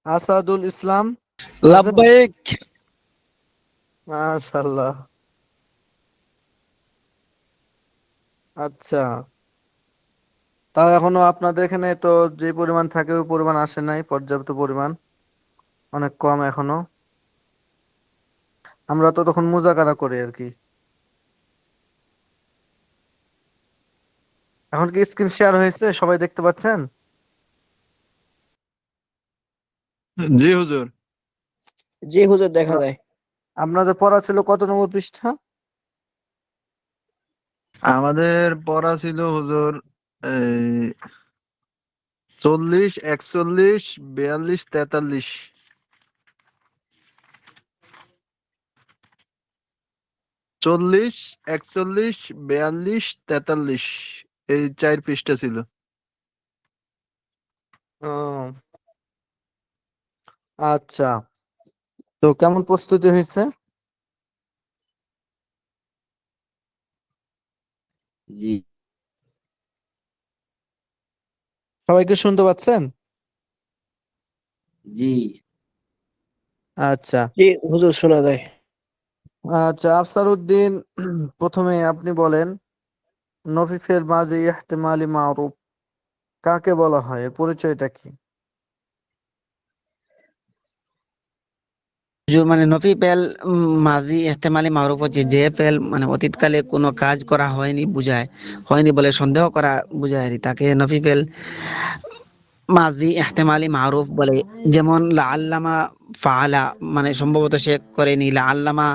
আসাদুল ইসলাম আছেন? লাভবাহিক। মাশাআল্লাহ। আচ্ছা, তাও এখনো আপনাদের এখানে তো যে পরিমাণ থাকে ওই পরিমাণ আসে নাই, পর্যাপ্ত পরিমাণ, অনেক কম এখনো। আমরা তো তখন মুজাকারা করি আর কি। এখন কি স্ক্রিন শেয়ার হয়েছে, সবাই দেখতে পাচ্ছেন? জি হুজুর। জি হুজুর, দেখা আ- যায়। আপনাদের পড়া ছিল কত নম্বর পৃষ্ঠা? আমাদের পড়া ছিল হুজুর এই 40, 41, 42, 43। 40, 41, 42, 43, এই 4 পৃষ্ঠা ছিল। ও, আচ্ছা। তো কেমন প্রস্তুতি হয়েছে? জি সবাইকে শুনতে পাচ্ছেন? জি আচ্ছা। জি হুজুর, শোনা যায়। আচ্ছা, আফসার উদ্দিন, প্রথমে আপনি বলেন, নফিফের মাঝে ইহতেমালি মারুফ কাকে বলা হয়, এর পরিচয়টা কি? মানে নফি পেল মাজি এহতেমালি মারুফ হচ্ছে যে পেল মানে অতীতকালে কোনো কাজ করা হয়নি বুঝায়, হয়নি বলে সন্দেহ করা বুঝায় আর কি। তাকে নফি পেল মাজি এহতেমালি মারুফ বলে। যেমন লা আল্লামা ফাআলা, মানে সম্ভবত সে করেনি। লা আল্লামা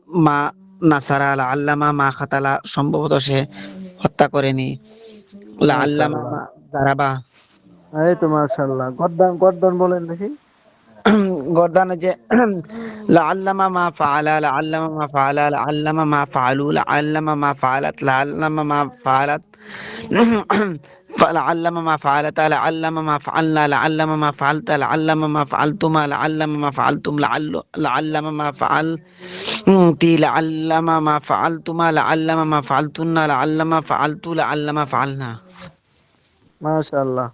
মা নাসারা, লা আল্লামা মা খাতালা, সম্ভবত সে হত্যা করেনি। লা আল্লামা মাশাআল্লাহ। মা জারাবা। এই তো মাশাআল্লাহ, গদ্দান গদ্দান বলেন দেখি। গর্দান যে লাআল্লামা মা ফাআলা, লাআল্লামা মা ফাআলা, লাআল্লামা মা ফাআলু, লাআল্লামা মা ফাআলাত, লাআল্লামা মা ফাআলাত, লাআল্লামা মা ফাআলাতা, লাআল্লামা মা ফাআলনা, লাআল্লামা মা ফাআলতা, লাআল্লামা মা ফাআলতুমা, লাআল্লামা মা ফাআলতুম, লাআল্লামা মা ফাআলতি, লাআল্লামা মা ফাআলতুমা, লাআল্লামা মা ফাআলতুন্না, লাআল্লামা ফাআলতু, লাআল্লামা ফাআলনা। মাশাআল্লাহ।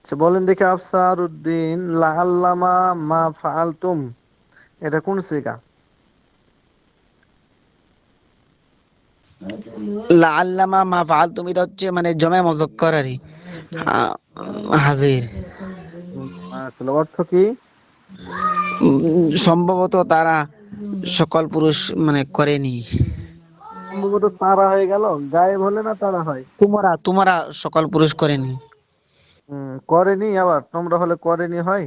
আচ্ছা, বলেন দেখি আফসার উদ্দিন, লাআল্লামা মা ফাআলতুম এটা কোন সিগা? লাআল্লামা মা ফাআলতুম এটা হচ্ছে মানে জমে মুযাক্কার আরকি, হাজির। আসলে অর্থ কি? সম্ভবত তারা সকল পুরুষ মানে করেনি। সম্ভবত তারা হয়ে গেল, গায়েব হলে না তারা হয়। তোমরা তোমরা সকল পুরুষ করেনি। করেনি, আবার তোমরা হলে করেনি হয়।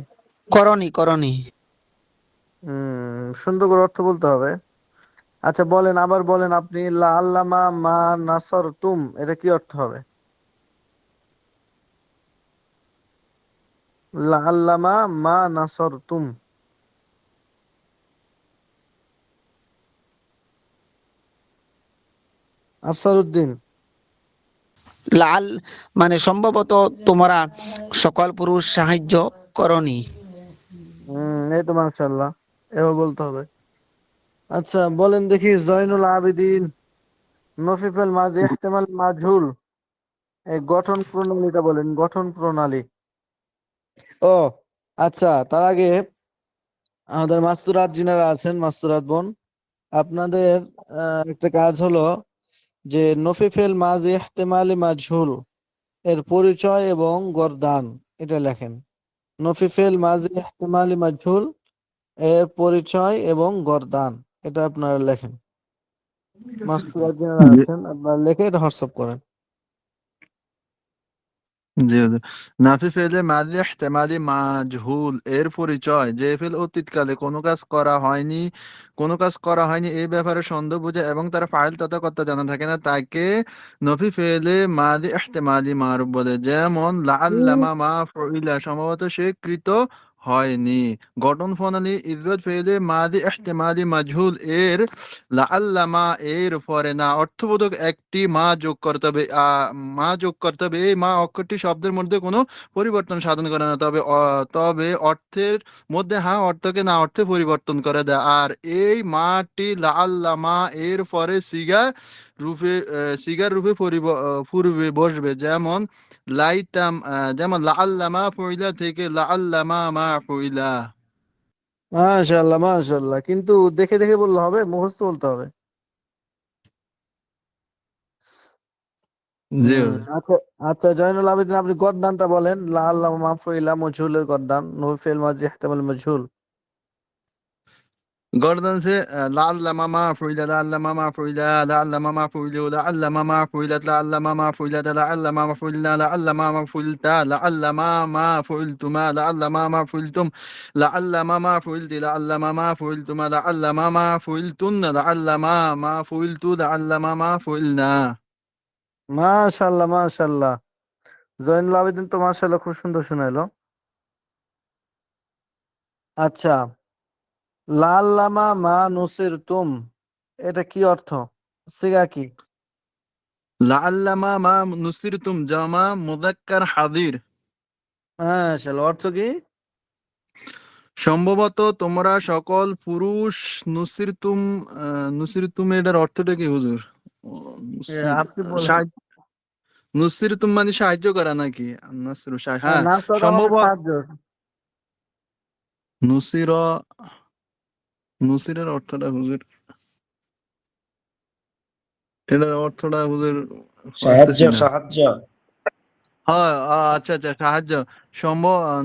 করনি করনি। সুন্দর করে অর্থ বলতে হবে। আচ্ছা বলেন, আবার বলেন আপনি, লা আল্লামা মা নাসর তুম এটা কি অর্থ হবে? লা আল্লামা মা নাসর তুম। আফসার উদ্দিন। লাল মানে সম্ভবত তোমরা সকল পুরুষ সাহায্য করনি। এই তো মাশাআল্লাহ, এও বলতে হবে। আচ্ছা বলেন দেখি, জয়নুল আবেদিন, নফিফেল মাঝি ইহতেমাল মাজহুল এই গঠন প্রণালীটা বলেন, গঠন প্রণালী। ও, আচ্ছা, তার আগে আমাদের মাস্তুরাত যিনারা আছেন, মাস্তুরাত বোন, আপনাদের একটা কাজ হলো যে নফিফেল মাঝি ইহতেমালি মাজহুল এর পরিচয় এবং গরদান এটা লেখেন। নফিফেল মাঝি ইহতেমালি মাজহুল এর পরিচয় এবং গরদান এটা আপনারা লেখেন। মাস্তুরাত যিনারা জি আছেন আপনারা লিখে এটা হোয়াটসঅ্যাপ করেন। জি হুজুর। নাফি ফেলে মাঝি ইহতেমালি মাজহুল এর পরিচয় যে ফেল অতীতকালে কোনো কাজ করা হয়নি এই ব্যাপারে সন্দেহ বুঝে এবং তার ফাইল তথা কর্তা জানা থাকে না, তাকে নফি ফেলে মাঝি ইহতেমালি মারুফ বলে। যেমন লাআল্লামা মা ফুইলা, সম্ভবত সে কৃত হয়নি। গঠন প্রণালী ইজবত ফেলে মাঝি ইহতেমালি মাজহুল এর লাআল্লামা এর পরে না অর্থবোধক একটি মা যোগ করতে হবে। মা যোগ করতে হবে। এই মা অক্ষরটি শব্দের মধ্যে কোনো পরিবর্তন সাধন করে না, তবে অর্থের মধ্যে হ্যাঁ অর্থকে না অর্থে পরিবর্তন করে দেয়। আর এই মাটি লাআল্লামা এর পরে সিগা রূপে সিগার রূপে পূর্বে বসবে, যেমন লাইতাম, যেমন লাআল্লামা ফুইলা থেকে লাআল্লামা মা ফুইলা। মাশাআল্লাহ মাশাআল্লাহ, কিন্তু দেখে দেখে বললে হবে, মুখস্থ বলতে হবে। জি হুম, হুজুর। আচ্ছা। আচ্ছা জয়নুল আবেদিন, আপনি গদ্দানটা বলেন। লা আল্লাহ মাহফুইলা মজহুলের গদ্দান, নফি ফেল মাঝি ইহতিমাল মজহুল। গর্দান সে লাআল্লামা মা ফুইলা লাআল্লামা মা ফুইলা লাআল্লামা মা ফুইলু লাআল্লামা মা ফুইলাত লাআল্লামা মা ফুইলাত লাআল্লামা মা ফুইলনা লাআল্লামা মা ফুইলতা লাআল্লামা মা ফুইলতুমা লাআল্লামা মা ফুইলতুম লাআল্লামা মা ফুইলতি লাআল্লামা মা ফুইলতুমা লাআল্লামা মা ফুইলতুন্না লাআল্লামা মা ফুইলতু লাআল্লামা মা ফুইলনা। মাশাআল্লাহ মাশাআল্লাহ, জয়নুল আবেদিন তো মাশাআল্লাহ খুব সুন্দর শোনাইলো। আচ্ছা, লাল্লামা মা নুসির তুম, এটা কি অর্থ? সিগা কি? লাআল্লামা মা নুসিরতুম জামা মুযাক্কার হাযির। মাশাআল্লাহ, অর্থ কি? সম্ভবত তোমরা সকল পুরুষ নুসিরতুম। নুসিরতুম এটার অর্থটা কি হুজুর? আপনি বলেন। নুসিরতুম মানে সাহায্য করা নাকি? হ্যাঁ, নাসরা মানে সম্ভবত সাহায্য। নুসির, নুসিরের অর্থটা হুজুর, এটার অর্থটা হুজুর সাহায্য পারতেছি না। সাহায্য। হ্যাঁ, আচ্ছা আচ্ছা, সাহায্য।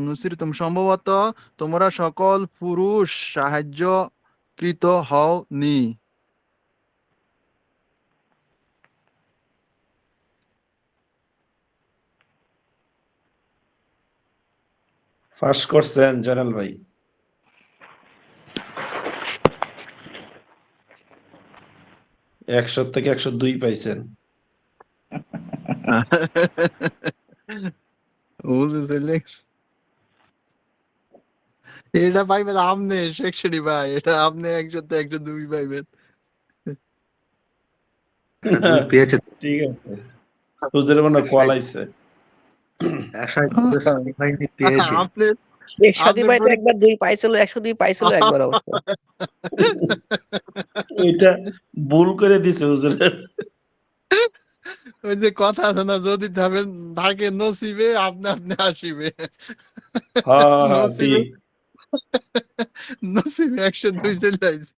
নুসিরতুম সম্ভবত তোমরা সকল পুরুষ সাহায্যকৃত হও নি। ফাঁস করছেন জয়নাল ভাই। 100 থেকে 102 পাইছেন। হুজুর রিল্যাক্স। এটা পাইবেন আপনি শেখশনি ভাই, এটা আপনি 100-102 পাইবেন। দুই পেয়েছে। ঠিক আছে, হুজুরের মনে হয় কল আইছে। আশায় হয়নি, পেয়েছে। আপনি শেখ সাদী আপনি ভাই তো পুরো একবার 2 পাইছিল, 102 পাইছিল একবার অবশ্য। এটা ভুল করে দিছে হুজুরের। ওই যে কথা আছে না, যদি থাকে নসিবে আপনি আপনি আসিবে। হ্যাঁ হ্যাঁ নসিবে ঠিক। নসিবে 102 চলে আইছে।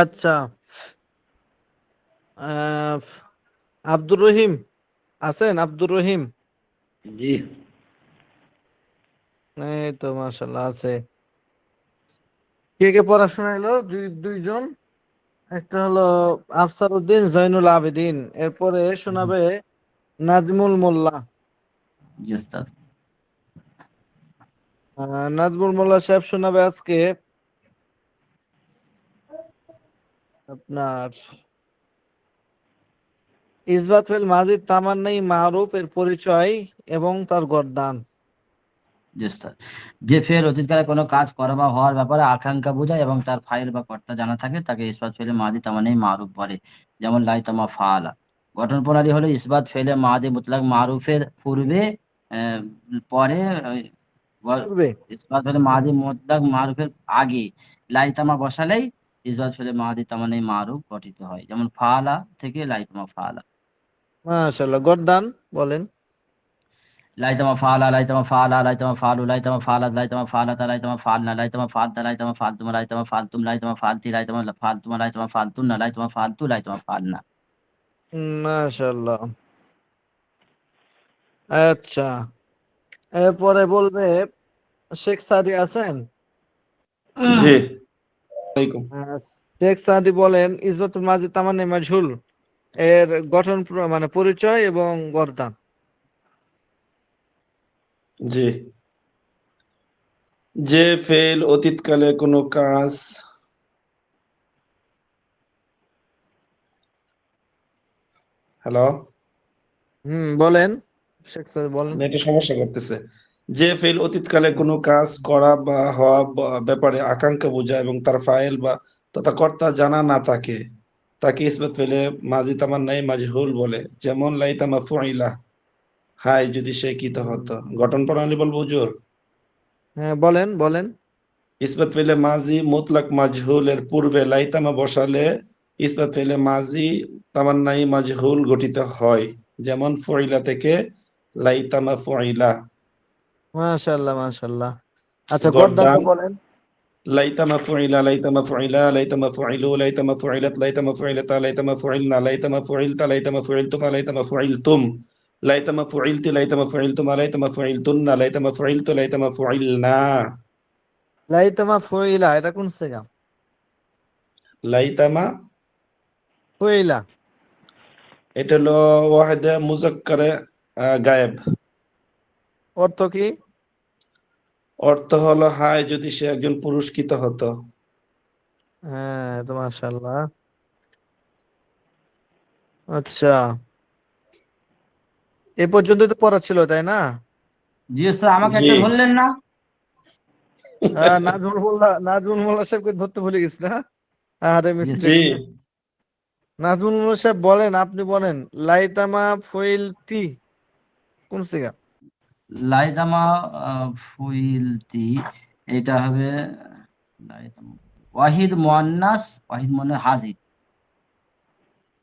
আচ্ছা, আহ, আব্দুর রহিম আছেন? আব্দুর রহিম, জি। এই তো মাশাআল্লাহ আছে। কে কে পড়াশোনা এলো? দুইজন, একটা হলো আফসার উদ্দিন, জয়নুল আবেদিন। এরপরে শোনাবে নাজমুল মোল্লা। জি ওস্তাদ। নাজমুল মোল্লা সাহেব শোনাবে আজকে আপনার ইসবাত ফিল মাজিদ তামান্নাই মারুফ এর পরিচয় এবং তার গর্দান। জি স্যার। যে ফেল অতীতকালে কোনো কাজ করা বা হওয়ার ব্যাপারে আকাঙ্ক্ষা বোঝায় এবং তার ফাইল বা কর্তা জানা থাকে তাকে ইসবাত ফেলে মাদি তামান্নাই মারুফ বলে, যেমন লাইতামা ফাআলা। গঠন প্রণালী হলো ইসবাত ফেলে মাদি মুতলাক মারুফের পূর্বে, আহ, পরে, পূর্বে। ইসবাত ফেলে মাদি মুতলাক মারুফের আগে লাইতামা বসালেই ইসবাত ফেলে মাদি তামান্নাই মারুফ গঠিত হয়, যেমন ফাআলা থেকে লাইতামা ফাআলা। মাশাআল্লাহ, গর্দান বলেন। লাইতামা ফাআলা লাইতামা ফাআলা লাইতামা ফাআলু লাইতামা ফাআলাত লাইতামা ফাআলাতা লাইতামা ফাআলনা লাইতামা ফাআলতা লাইতামা ফাআলতুমা লাইতামা ফাআলতুম লাইতামা ফাআলতি লাইতামা ফাআলতুমা লাইতামা ফাআলতুন্না লাইতামা ফাআলতু লাইতামা ফাআলনা। মাশাআল্লাহ। আচ্ছা, এরপরে বলবে শেখ সাদি আছেন? জি ওয়ালাইকুম। শেখ সাদি বলেন ইসবাতুল মাজিদ তামান্নাই মাজহুল এর গঠন মানে পরিচয় এবং গর্দান। জি, যে ফেল অতীতকালে কোনো কাজ, হ্যালো, বলেন শেখ সাদি বলেন। নেটে সমস্যা করতেছে। যে ফেল অতীতকালে কোনো কাজ করা বা হওয়া ব্যাপারে আকাঙ্ক্ষা বোঝায় এবং তার ফাইল বা তথা কর্তা জানা না থাকে তাকে ইসবাত ফেলে মাজি তামান্নাই মাজহুল বলে, যেমন লাইতামা ফুইলা, হাই যদি সে কৃত হতো। গঠন প্রণালী বলবো হুজুর? হ্যাঁ, বলেন বলেন। ইসবাত ফেলে মাজি মুতলাক মাজহুলের পূর্বে লাইতামা বসালে ইসবাত ফেলে মাজি তামান্নাই মাজহুল গঠিত হয়, যেমন ফইলা থেকে লাইতামা ফইলা। মাশাআল্লাহ মাশাআল্লাহ। আচ্ছা, গর্দানটা গর্দান বলেন। লাইতামা ফইলা লাইতামা ফইলা লাইতামা ফইলু লাইতামা ফইলাত লাইতামা ফইলাতা লাইতামা ফইলনা লাইতামা ফইলতা লাইতামা ফইলতুমা লাইতামা ফইলতুম লাইতামা ফইলতি লাইতামা ফইলতুমা লাইতামা ফইলতুন্না লাইতামা ফইলতু লাইতামা ফইলনা। লাইতামা ফুইলা, এটা কোন সিগা? লাইতামা ফুইলা। এটা হলো ওয়াহিদে মুজাক্কারে গায়েব। অর্থ কি? অর্থ হলো হায় যদি সে একজন পুরস্কৃত হতো। হ্যাঁ, তো মাশাআল্লাহ। আচ্ছা, এ পর্যন্ত তো পড়া ছিল, তাই না? জি ওস্তাদ, আমাকে জি। একটা ধরলেন না। নাজমুল মোল্লা সাহেবকে ধরতে ভুলে গেছি না? আরে জি মিস্টেক। জি। নাজমুল মোল্লা সাহেব বলেন, আপনি বলেন। লাইতামা ফুইলতি কোন সিগা? লাইতামা ফুইলতি, এটা হবে লাইতামা ওয়াহিদ মুয়ান্নাস, ওয়াহিদ মুয়ান্নাস হাজির।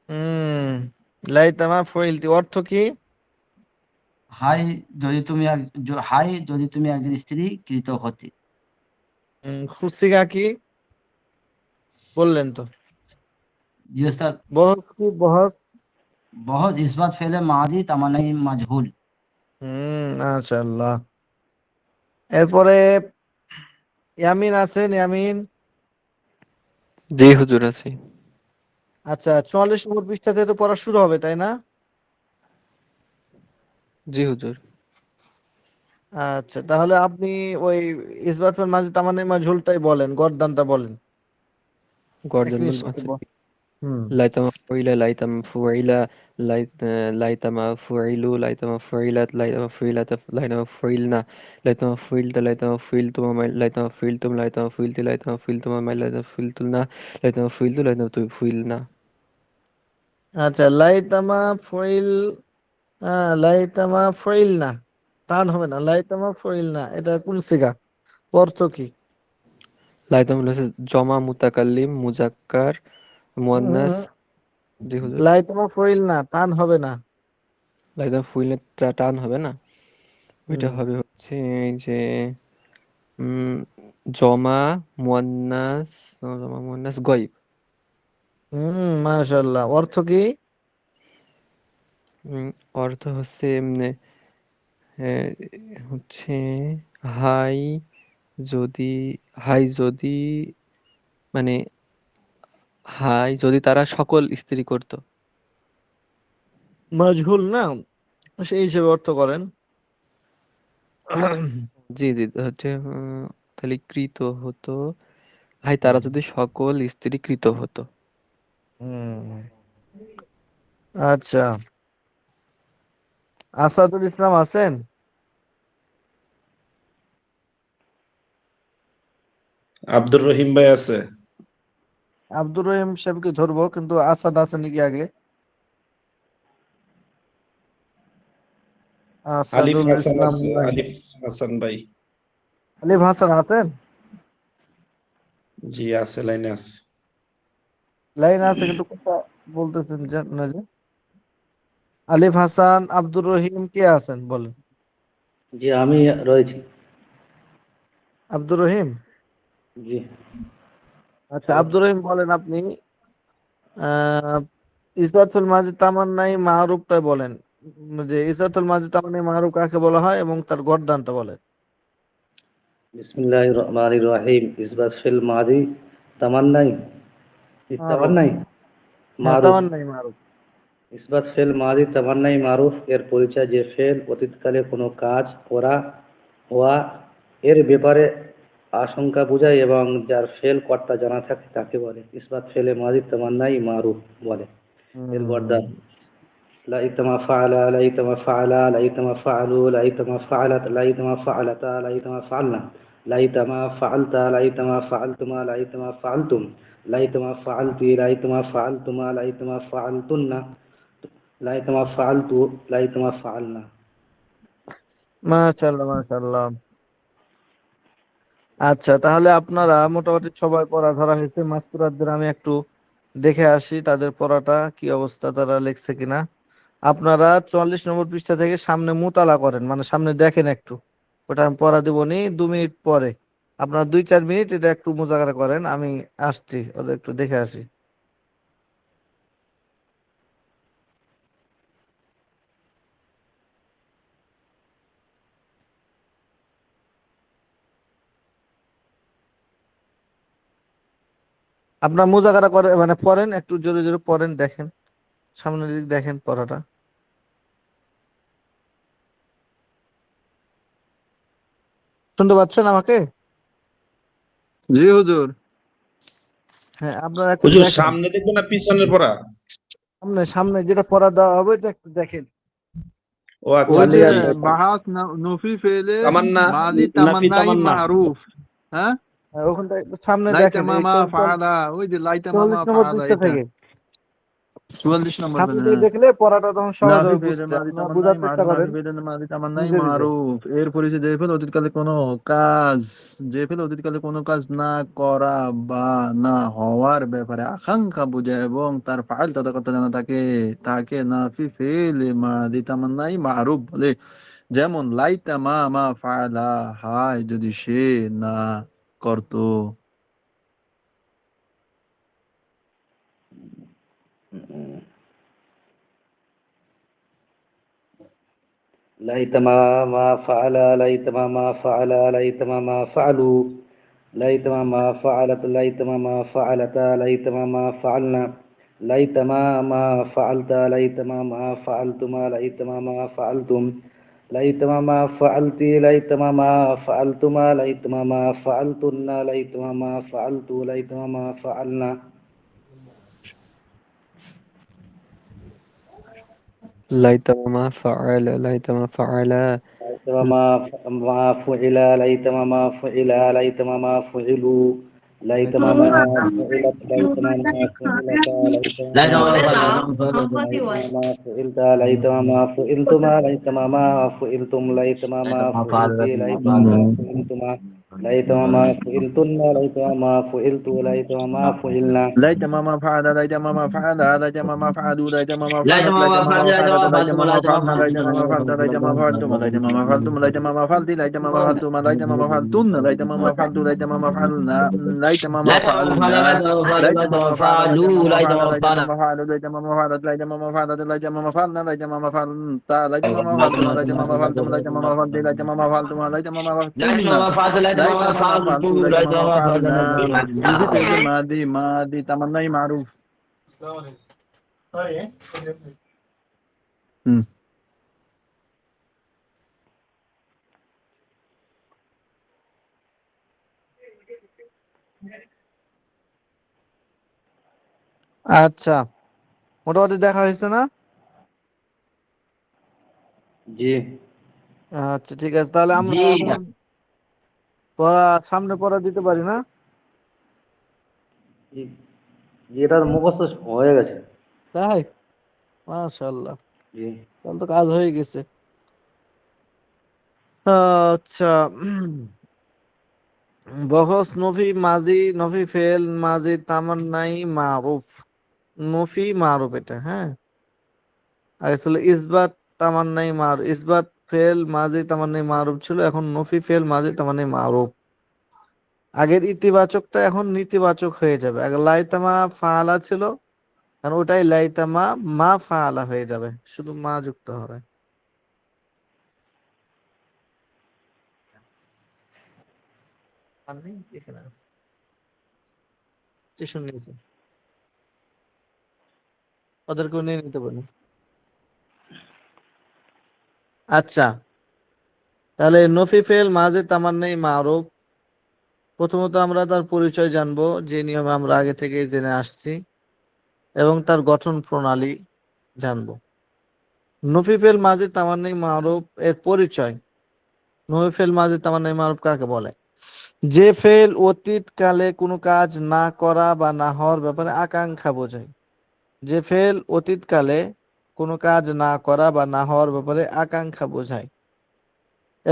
হুম, লাইতামা ফুইলতি অর্থ কি? হাই যদি তুমি হাই যদি তুমি একজন স্ত্রী কৃত হতে। খুশিগা কি? বললেন তো। জি ওস্তাদ, বহস কি? বহস। बहुत ইসবাত ফেলে মাদি তামান্নাই মাজহুল। মাশাআল্লাহ। এরপরে ইয়ামিন আছেন, ইয়ামিন। জি হুজুর আছি। আচ্ছা, 44 নম্বর পৃষ্ঠা থেকে তো পড়া শুরু হবে, তাই না? জি হুজুর। আচ্ছা, তাহলে আপনি ওই ইসবাতুল মাঝি তামান্নাই মাজহুলটাই বলেন, গর্দানটা বলেন। একই গর্জন সাথে আচ্ছা। হুম। লাইতামা ফুইলা লাইতামা ফুইলা লাইতামা ফুইলু লাইতামা ফুইলাত লাইতামা ফুইলাত লাইতামা ফুইলনা লাইতামা ফুইলতা লাইতামা ফুইলতুমা লাইতামা ফুইলতুম লাইতামা ফুইলতি লাইতামা ফুইলতুমা লাইতামা ফুইলতুনা লাইতামা ফুইলতু লাইতামা ফুইলনা। আচ্ছা, লাইতামা ফইল, লাইতামা ফইল না, টান হবে না। লাইতামা ফইল না, এটা কোন সিগা? অর্থ কি? লাইতামা হচ্ছে জমা মুতাকাল্লিম মুজাক্কার মুয়ান্নাস। উম, জি হুজুর। লাইতামা ফইল না, টান হবে না। লাইতামা ফুইলে টান হবে না, ওইটা হুম হবে হচ্ছে এই যে উম জমা মুয়ান্নাস, জমা মুয়ান্নাস গয়ব। মাশাআল্লাহ। অর্থ কি? অর্থ হচ্ছে এমনি হচ্ছে হাই যদি হাই যদি মানে হাই যদি তারা সকল স্ত্রী করত। মাজহুল না, সেই হিসেবে অর্থ করেন। জি জি হচ্ছে তাহলে কৃত হতো, হাই তারা হুম যদি সকল স্ত্রী কৃত হতো। হুম। আচ্ছা, আসাদুল ইসলাম আছেন? আব্দুর রহিম ভাই আছে। আব্দুর রহিম সাহেবকে ধরবো, কিন্তু আসাদ আছে নাকি আগে? আলিফ আসাদুল হাসান ইসলাম আছে, নাই। আলিফ হাসান ভাই। আলিফ হাসান আছেন? জি আছে, লাইনে আছে। লাইন আছে, কিন্তু কোনটা বলতেছেন না যে? আলিফ হাসান, আব্দুর রহিম, কে আছেন বলেন? জি আমি রয়েছি। আব্দুর রহিম। জি। আচ্ছা, আব্দুর রহিম বলেন আপনি। আহ ইসরাতুল মাজিদ তামান্নাই মারুফটা বলেন। যে ইসরাতুল মাজিদ তামান্নাই মারুফ কাকে বলা হয় এবং তার গর্দানটা বলেন। বিসমিল্লাহির রহমানির রহিম। ইসবাত ফিল মাদি তামান্নাই, মারুফ। তামান্নাই হ্যাঁ, মারুফ। তামান্নাই মারুফ। ইসবাত ফেল মাদি তামান্নাই মারুফ এর পরিচয় যে ফেল অতীতকালে কোনো কাজ করা হওয়া এর ব্যাপারে আশঙ্কা বোঝায় এবং যার ফেল কর্তা জানা থাকে তাকে বলে ইসবাত ফেলে মাদি তামান্নাই মারুফ বলে। এর হম। গর্দান লাইতামা ফাআলা লাইতামা ফাআলা লাইতামা ফাআলু লাইতামা ফাআলাত লাইতামা ফাআলাতা লাইতামা ফাআলনা লাইতামা ফাআলতা লাইতামা ফাআলতুমা লাইতামা ফাআলতুম লাইতামা ফাআলতি লাইতামা ফাআলতুমা লাইতামা ফাআলতুন্না লাইতামা ফাআলতু লাইতামা ফাআলনা। মাশাআল্লাহ মাশাআল্লাহ। আচ্ছা, তাহলে আপনারা মোটামুটি সবাই পড়া ধরা হয়েছে। মাস্তুরাতদের আমি একটু দেখে আসি তাদের পড়াটা কি অবস্থা, তারা লিখছে কিনা। আপনারা 44 নম্বর পৃষ্ঠা থেকে সামনে মুতালা করেন, মানে সামনে দেখেন একটু। ওটা আমি পড়া দিব নি 2 মিনিট পরে। আপনারা 2-4 মিনিট এটা একটু মুজাকারা করেন, আমি আসছি, ওদের একটু দেখে আসি। আপনার মুজাকারা করে মানে পড়েন, একটু জোরে জোরে পড়েন, দেখেন সামনের দিক দেখেন পড়াটা। শুনতে পাচ্ছেন আমাকে? জি হুজুর। হ্যাঁ, আপনারা একটু হুজুর দেখেন। সামনে দেখবো না পিছনের পড়া? সামনে সামনে যেটা পড়া দেওয়া হবে এটা একটু দেখেন। ও আচ্ছা ওই যে আচ্ছা আচ্ছা। বাহাস নফি ফেলে তামান্না, মাদি নাফি তামান্নাই তামান্না। মারুফ। হ্যাঁ, ওখানটা একটু সামনে লাইতা দেখেন, এই মামা ফাআলা, ওই যে লাইতা মামা 44 নম্বর ফাআলা, পৃষ্ঠা এটা থেকে 44 নম্বর সামনে পেন। থেকে দেখলে পড়াটা তখন সহজ নাফি হবে ফেলে বুঝতে। মাদি আপনারা তামান্নাই বোঝার চেষ্টা মারুফ, নাফি করেন ফেলে মাদি তামান্নাই নিজে নিজে। মারুফ। এর পরিচয় যে ফেল অতীতকালে কোনো কাজ, যে ফেল অতীতকালে কোনো কাজ না করা বা না হওয়ার ব্যাপারে আকাঙ্ক্ষা বোঝায় এবং তার ফাইল তথা কথা জানা থাকে, তাকে নাফি ফেলে মাদি তামান্নাই মারুফ বলে। যেমন লাইতা মা ফাআলা, হায় যদি সে না করতো। ليتما ما فعل ليتما ما فعل ليتما ما فعلوا ليتما ما فعلت ليتما ما فعلتا ليتما ما فعلنا ليتما ما فعلت ليتما ما فعلتما ليتما ما فعلتم ليتما ما فعلت ليتما ما فعلتما ليتما ما فعلتن ليتما ما فعلت ليتما ما فعلنا ليتما ما فعل ليتما فعلا ليتما ما فعل ليتما ما فعل ليتما ما فعلوا ليتما ما فعلت ليتما ما فعلتا ليتما لا ما يتوافق. ليتما ما فعلت ليتما ما فعلتما ليتما ما فعلتم ليتما ما فعلت ليتما ما فعلتما ليتما ما فعلتن ليتما ما فعلت ليتما ما فعلنا ليت ماما فعل ليت ماما فعل ليت ماما فعلوا ليت ماما لا فعلت ليت يتوافق. ماما لا فعلت ليت يتوافق. لا ماما فعلنا يتوافق. ليت ماما فعلت ليت ماما فعلتم ليت ماما فعلتم ليت ماما فعلت ليت ماما فعلتم ليت ماما فعلتن ليت ماما فعلت ليت ماما فعلنا ليت ماما لا يتوافق. فعلنا لا ليت ماما فعل ليت يتوافق. ماما لا فعل ليت يتوافق. ماما فعل ليت ماما فعلت ليت ماما فعلت ليت ماما فعلنا ليت ماما فعلت ليت ماما فعلتم ليت ماما فعلتم ليت ماما فعلت ليت ماما فعلتم ليت ماما لا فعلتن يتوافق. لا ليت يتوافق. ماما فعلت ليت لا ماما فعلنا. يتوافق. نفي فعل ماضي تمنى معروف. হুম। আচ্ছা, মোটামুটি দেখা হয়েছে না? जी আচ্ছা, ঠিক আছে, তাহলে আমরা जी এখন পড়া সামনে পড়া দিতে পারি না? जी जी এটা মুখস্থ হয়ে গেছে তাই, মাশাআল্লাহ, জি তাহলে তো কাজ হয়ে গেছে। আচ্ছা, বহস নফি মাজি নফি ফেল মাজি তামান্নাই মারুফ। নফি মারুফ এটা, হ্যাঁ। আগে ছিল ইসবাত তামান্নাই মারুফ, ইসবাত ফেল মাজি তামান্নাই মারুফ ছিল, এখন নফি ফেল মাজি তামান্নাই মারুফ। আগের ইতিবাচকটা এখন নেতিবাচক হয়ে যাবে। আগে লাইতামা ফাআলা ছিল, আর ওটাই লাইতামা মা ফাআলা হয়ে যাবে, শুধু মা যুক্ত হবে। আর নেই, এখানে আছে, টিউশন নিয়েছে, ওদেরকেও নিয়ে নিতে পারি। আচ্ছা, তাহলে নফি ফেল মাঝে তামান্নাই মারুফ। প্রথমত আমরা তার পরিচয় জানবো, যে নিয়মে আমরা আগে থেকে জেনে আসছি, এবং তার গঠন প্রণালী জানবো। নফি ফেল মাঝে তামান্নাই মারুফ এর পরিচয়। নফি ফেল মাঝে তামান্নাই মারুফ কাকে বলে? যে ফেল অতীতকালে কোনো কাজ না করা বা না হওয়ার ব্যাপারে আকাঙ্ক্ষা বোঝায়। যে ফেল অতীতকালে কোনো কাজ না করা বা না হওয়ার ব্যাপারে আকাঙ্ক্ষা বোঝায়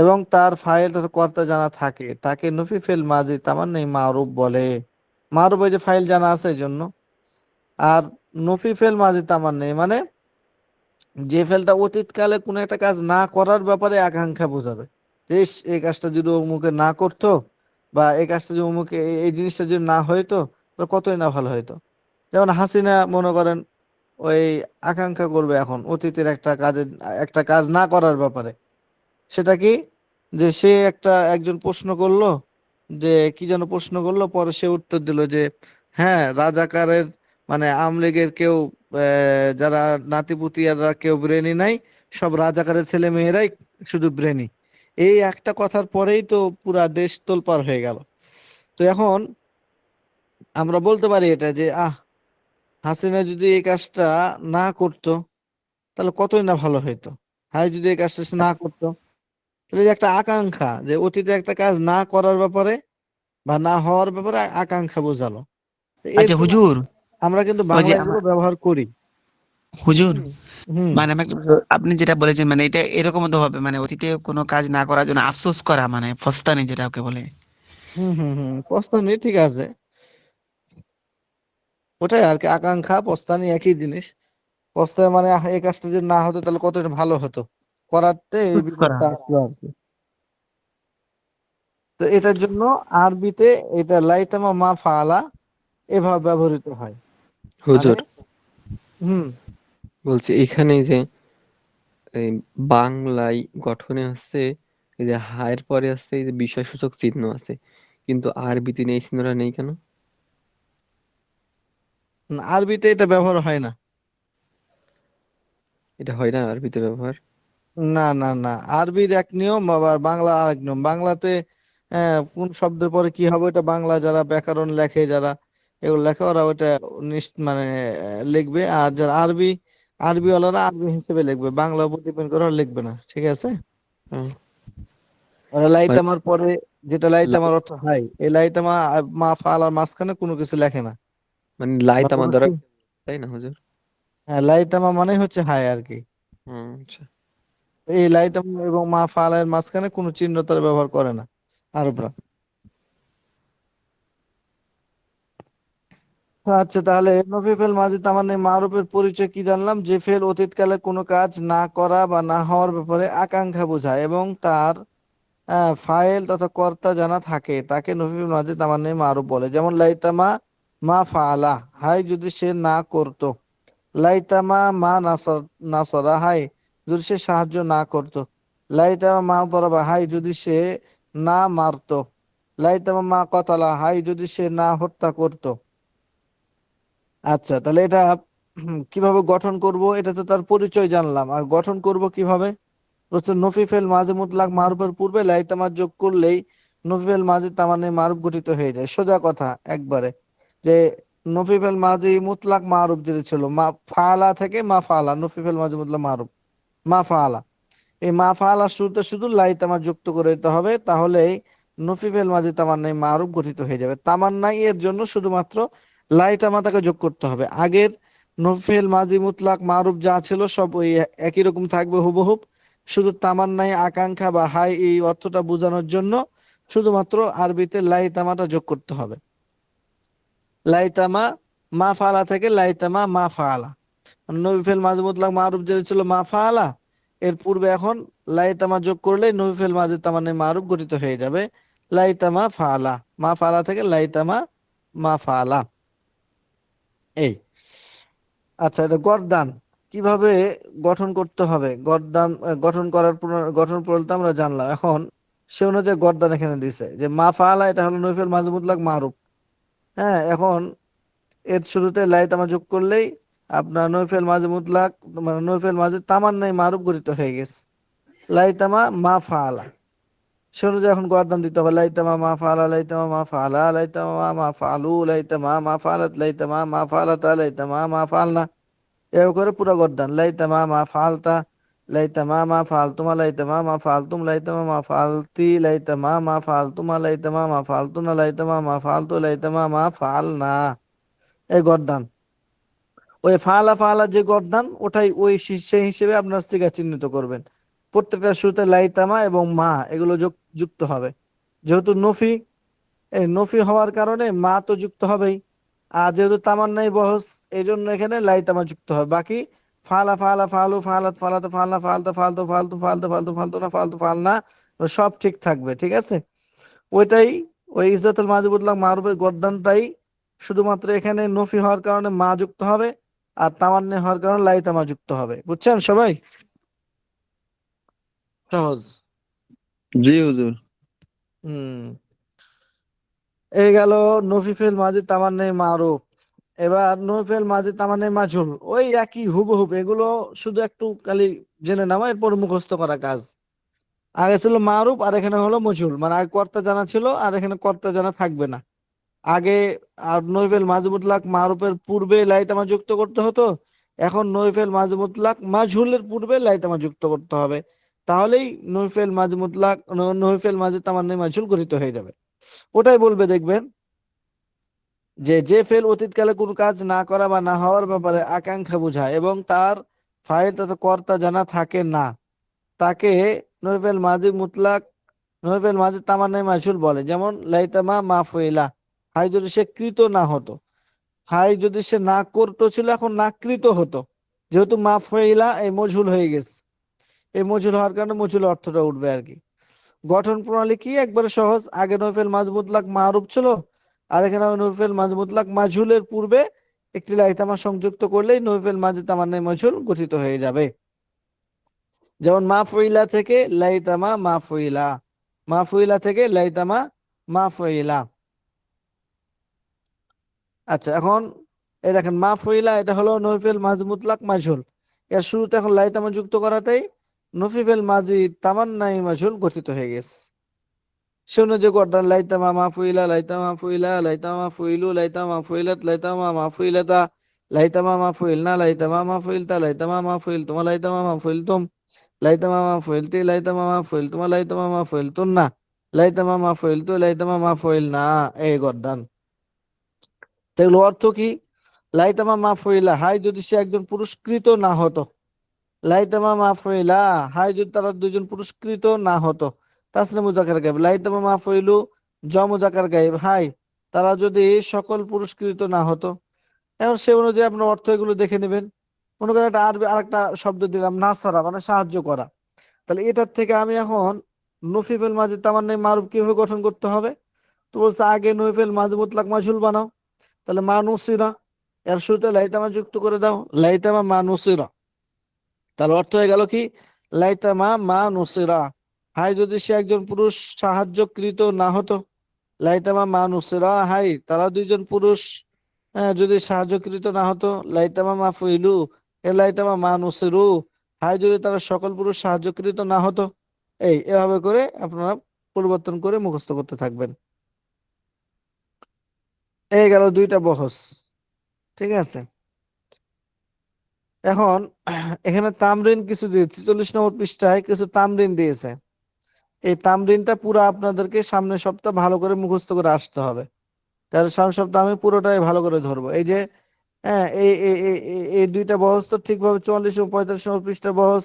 এবং তার ফাইল তথা কর্তা জানা থাকে তাকে নফি ফেল মাজি তামান্নাই মারুফ বলে। মারুফ ওই যে ফাইল জানা আছে এই জন্য। আর নফি ফেল মাজি তামান্নাই মানে যে ফেলটা অতীতকালে কোনো একটা কাজ না করার ব্যাপারে আকাঙ্ক্ষা বোঝাবে, যে ইস, এই কাজটা যদি অমুকে না করতো বা এই কাজটা যদি অমুকে এই জিনিসটা যদি না হইতো তাহলে কতই না ভালো হইতো। যেমন হাসিনা মনে করেন ওই আকাঙ্ক্ষা করবে এখন অতীতের একটা কাজ না করার ব্যাপারে। সেটা কি, যে সে একজন প্রশ্ন করলো, যে কি যেন প্রশ্ন করলো, পরে সে উত্তর দিল যে হ্যাঁ রাজাকারের মানে আওয়ামী লীগের কেউ যারা নাতিপুতিয়ারা কেউ ব্রেনি নাই, সব রাজাকারের ছেলে মেয়েরাই শুধু ব্রেনি। এই একটা কথার পরেই তো পুরা দেশ তোলপাড় হয়ে গেল। তো এখন আমরা বলতে পারি এটা যে হাসিনা যদি এই কাজটা না করতো তাহলে কতই না ভালো হইতো। হাই যদি এই কাজটা সে না করতো, তাহলে যে একটা আকাঙ্ক্ষা যে অতীতে একটা কাজ না করার ব্যাপারে বা না হওয়ার ব্যাপারে আকাঙ্ক্ষা বোঝালো। তো আচ্ছা এরপর হুজুর, আমরা কিন্তু ওই যে বাংলায় এগুলো ব্যবহার করি। হুজুর, হুম হুম মানে আপনি যেটা বলেছেন মানে এটা এরকম তো হবে, মানে অতীতে কোনো কাজ না করার জন্য আফসোস করা, মানে পস্তানি যেটাকে বলে। হুম, প্রস্তাবনী ঠিক আছে, ওটাই আর কি, আকাঙ্ক্ষা প্রস্তাবনী একই জিনিস। প্রস্তাব মানে এই কাজটা যদি না হতো তাহলে কতটা ভালো হতো, করাতে এই আফসোস করা। বিপদটা আসলো আর কি। তো এটার জন্য আরবিতে এটা লাইতামা মা ফাআলা এভাবে ব্যবহৃত হয়। মানে হুজুর হুম বলছি এখানে যে এই বাংলায় গঠনে হচ্ছে এই যে হায়ের পরে আছে এই যে বিষয়সূচক চিহ্ন আছে, কিন্তু আরবিতে এই চিহ্নটা নেই কেন? আরবিতে এটা ব্যবহার হয় না। এটা হয় না আরবিতে ব্যবহার? না, আরবির এক নিয়ম আবার বাংলা আরেক নিয়ম। বাংলাতে কোন শব্দের পরে কি হবে এটা বাংলা যারা ব্যাকরণ লেখে, যারা এগুলো লেখে ওরা ওটা মানে লিখবে। আর যারা আরবি ওয়ালারা আরবি হিসেবে লিখবে, বাংলা উপর ডিপেন্ড করে ওরা লিখবে না, ঠিক আছে। আহ, ওরা মানে লাইতামার পরে, যেটা লাই লাইতামার অর্থ হাই, এই লাইতামা মা ফালার মাঝখানে কোনো কিছু লেখে না মানে লাই বা তামা কোনো দ্বারা, তাই না হুজুর? হ্যাঁ লাইতামা মানে হচ্ছে হাই আর কি। আচ্ছা। এই লাইতামা এবং মা ফালার মাঝখানে কোনো চিহ্ন তারা ব্যবহার করে না আরবরা। আচ্ছা, তাহলে নফি ফেল মাজি তামান্নে মারুফের পরিচয় কি জানলাম, যে ফেল অতীতকালে কোনো কাজ না করা বা না হওয়ার ব্যাপারে আকাঙ্ক্ষা বোঝায় এবং তার ফাইল তথা কর্তা জানা থাকে তাকে নফি ফেল মাজি তামান্নে মারুফ বলে। যেমন লাইতামা মা ফাআলা, হাই যদি সে না করতো। লাইতামা মা নাসরা, হাই যদি সে সাহায্য না করতো। লাইতামা মা দরাবা, হাই যদি সে না মারতো। লাইতামা মা কতালা, হাই যদি সে না হত্যা করতো। আচ্ছা, তাহলে এটা কিভাবে গঠন করব, এটা তো তার পরিচয় জানলাম, আর গঠন করব কিভাবে? প্রশ্ন, নফি ফেল মাঝে মুতলাক মারুফের পূর্বে লাইতামা যোগ করলেই নফি ফেল মাঝে তামান্নে মারুফ গঠিত হয়ে যায়। সোজা কথা একবারে, যে নফি ফেল মাঝি মুতলাক মারুফ যেটা ছিল মা ফাআলা থেকে মা ফাআলা, নফি ফেল মাঝে মুতলাক মারুফ মা ফাআলা, এই মা ফাআলার শুরুতে শুধু লাইতামা যুক্ত করে দিতে হবে, তাহলেই নফি ফেল মাঝে তামান্নাই মারুফ গঠিত হয়ে যাবে। তামান্নাই এর জন্য শুধুমাত্র লাইতামাটাকে যোগ করতে হবে। আগের নফেল মাজি মুতলাক মারুফ যা ছিল সব ওই একই রকম থাকবে হুবহুব। শুধু তামান্নাই আকাঙ্ক্ষা বা হাই এই অর্থটা বোঝানোর জন্য শুধুমাত্র আরবিতে লাইতামাটা যোগ করতে হবে। লাইতামা মা ফাআলা থেকে লাইতামা মা ফাআলা, নফিল মাজি মুতলাক মারুফ যেটা ছিল মা ফাআলা, এর পূর্বে এখন লাইতামা যোগ করলে নফিল মাজি তামান্নাই মারুফ গঠিত হয়ে যাবে। লাইতামা ফাআলা, মা ফাআলা থেকে লাইতামা মা ফাআলা। এই আচ্ছা, এটা গর্দান কিভাবে গঠন করতে হবে, গর্দান গঠন করার গঠন প্রণালী আমরা জানলাম। এখন সে অনুযায়ী গর্দান এখানে দিছে যে মা ফাআলা এটা হলো নফিল মাজি মুতলাক মারুফ। হ্যাঁ, এখন এর শুরুতে লাইতামা যোগ করলেই আপনার নফিল মাজি মুতলাক মানে নফিল মাজি তামান্নাই মারুফ গঠিত হয়ে গেছে। লাইতামা মা ফাআলা, সে অনুযায়ী এখন গর্দান দিতে হবে। লাইতামা মা ফাআলা, লাইতামা মা ফাআলা, লাইতামা মা ফাআলু, লাইতামা মা ফাআলাত, লাইতামা মা ফাআলাতা, লাইতামা মা ফাআলনা, এভাবে করে পুরো গর্দান। লাইতামা মা ফাআলতা, লাইতামা মা ফাআলতুমা, লাইতামা মা ফাআলতুম, লাইতামা মা ফাআলতি, লাইতামা মা ফাআলতুমা, লাইতামা মা ফাআলতুনা, লাইতামা মা ফাআলতু, লাইতামা মা ফাআলনা। এই গর্দান, ওই ফাআলা ফাআলা যে গর্দান ওটাই ওই সেই হিসেবে আপনার সিগা চিহ্নিত করবেন। প্রত্যেকটা শুরুতে লাইতামা এবং মা এগুলো যুক্ত হবে। যেহেতু নফি, এই নফি হওয়ার কারণে মা তো যুক্ত হবেই, আর যেহেতু তামান্নাই বহস এই জন্য এখানে লাইতামা যুক্ত হবে। বাকি ফালা ফালা ফালু ফালাত ফালাতে ফালনা ফালতা ফালতু ফালতু ফালতু ফালতু ফালতু না ফালতু ফালনা সব ঠিক থাকবে, ঠিক আছে। ওইটাই, ওই ইজ্জাতুল মাজবুতুল্লাহ মারুফের গর্দানটাই শুধুমাত্র এখানে নফি হওয়ার কারণে মা যুক্ত হবে, আর তামান্নে হওয়ার কারণে লাইতামা যুক্ত হবে। বুঝছেন সবাই? সহজ। জি হুজুর। হুম, এই গেল নফিফেল মাজি তামান্নে মারুফ। এবার নফিফেল মাজি তামান্নে মাজহুল, ওই একই হুবহুব, এগুলো শুধু একটু খালি জেনে নেওয়া, এরপর মুখস্থ করা কাজ। আগে ছিল মারুফ আর এখানে হলো মজহুল, মানে আগে কর্তা জানা ছিল আর এখানে কর্তা জানা থাকবে না। আগে আর নইফেল মাজমুতলাক মারুফের পূর্বে লাইতামা যুক্ত করতে হতো, এখন নইফেল মাজমুতলাক মাজহুলের পূর্বে লাইতামা যুক্ত করতে হবে। তাহলেই নইফেল মাজমুতলাক নইফেল মাজি তামান্নে মাজহুল গঠিত হয়ে যাবে। ওটাই বলবে দেখবেন যে ফেল অতীতকালে কোনো কাজ না করা বা না হওয়ার ব্যাপারে আকাঙ্ক্ষা বোঝায় এবং তার ফাইল তথা কর্তা জানা থাকে না, তাকে নইফেল মাজি মুতলাক নইফেল মাজি তামান্নাই মাজহুল বলে। যেমন লাইতামা মাফুইলা, হাই যদি সে কৃত না হতো, হাই যদি সে না করতো ছিল, এখন না কৃত হতো, যেহেতু মাফুইলা এই মজহুল হয়ে গেছে, এই মজহুল হওয়ার কারণে মজহুল অর্থটা উঠবে আর কি। গঠন প্রণালী কি একবারে সহজ, আগে নইফেল মাজমুতলাক মারুফ ছিল, আর এখানে নইফেল মাজমুতলাক মাজহুলের পূর্বে একটি লাইতামা সংযুক্ত করলেই নইফেল মাজি তামান্নাই মাজহুল গঠিত হয়ে যাবে। যেমন মাফুইলা থেকে লাইতামা মাফুইলা, মাফুইলা থেকে লাইতামা মাফুইলা। আচ্ছা, এখন এই দেখেন মাফুইলা, এটা হলো নফিল মাজি মুতলাক মাজহুল, এর শুরুতে এখন লাইতামা যুক্ত করাতেই নফিফেল মাজি তামান্নাই মাজহুল গঠিত হয়ে গেছে। শূন্য যে গর্দান লাইতামা মাফুইলা লাইতামা ফুইলা লাইতামা ফুইলু লাইতামা ফুইলাত লাইতামা মাফুইলাতা লাইতামা মাফুইলনা লাইতামা মাফুইলতা লাইতামা মাফুইলতুমা লাইতামা মাফুইলতুম লাইতামা মাফুইলতি লাইতামা মাফুইলতুমা লাইতামা মাফুইলতুন্না লাইতামা মাফুইলতু লাইতামা মাফুইলনা, এই গর্দান। সেগুলো অর্থ কি? লাইতামা মাফুইলা, হাই যদি সে একজন পুরস্কৃত না হতো, লাইতামা মাফুইলা, হাই যদি তারা দুজন পুরস্কৃত না হতো। তাসরে মুজাকার গায়েব, লাইতামা মাফুইলু জ মুজাকার গায়েব, হাই তারা যদি সকল পুরস্কৃত না হতো। এখন সে অনুযায়ী আপনার অর্থ এগুলো দেখে নেবেন। মনে করেন একটা আরেকটা শব্দ দিলাম নাসারা, মানে সাহায্য করা, তাহলে এটার থেকে আমি এখন নফিফেল মাজি তামান্নাই মারুফ কিভাবে গঠন করতে হবে? তো বলছে আগে নফিফেল মাজি মুতলাক মাজহুল বানাও, তাহলে মানুসিরা, এর শুরুতে লাইতামা যুক্ত করে দাও, লাইতামা মানুসিরা, তার অর্থ হয়ে গেল কি? লাইতামা মানুসিরা, হাই যদি সে একজন পুরুষ সাহায্যকৃত না হতো, লাইতামা মানুসিরা, হাই তারা দুইজন পুরুষ যদি সাহায্যকৃত না হতো, লাইতামা মাফুইলু এ লাইতামা মানুসিরু, হাই যদি তারা সকল পুরুষ সাহায্যকৃত না হতো। এভাবে করে আপনারা পরিবর্তন করে মুখস্থ করতে থাকবেন। এই গেল দুইটা বহস, ঠিক আছে। এখন এখানে তামরিন কিছু দিয়েছে, 43 নম্বর পৃষ্ঠায় কিছু তামরিন দিয়েছে। এই তামরিনটা পুরো আপনাদেরকে সামনের সপ্তাহ ভালো করে মুখস্থ করে আসতে হবে, কারণ সামনের সপ্তাহ আমি পুরোটাই ভালো করে ধরবো। এই যে হ্যাঁ, এই দুইটা বহস তো ঠিকভাবে 44 এবং 45 নম্বর পৃষ্ঠা বহস,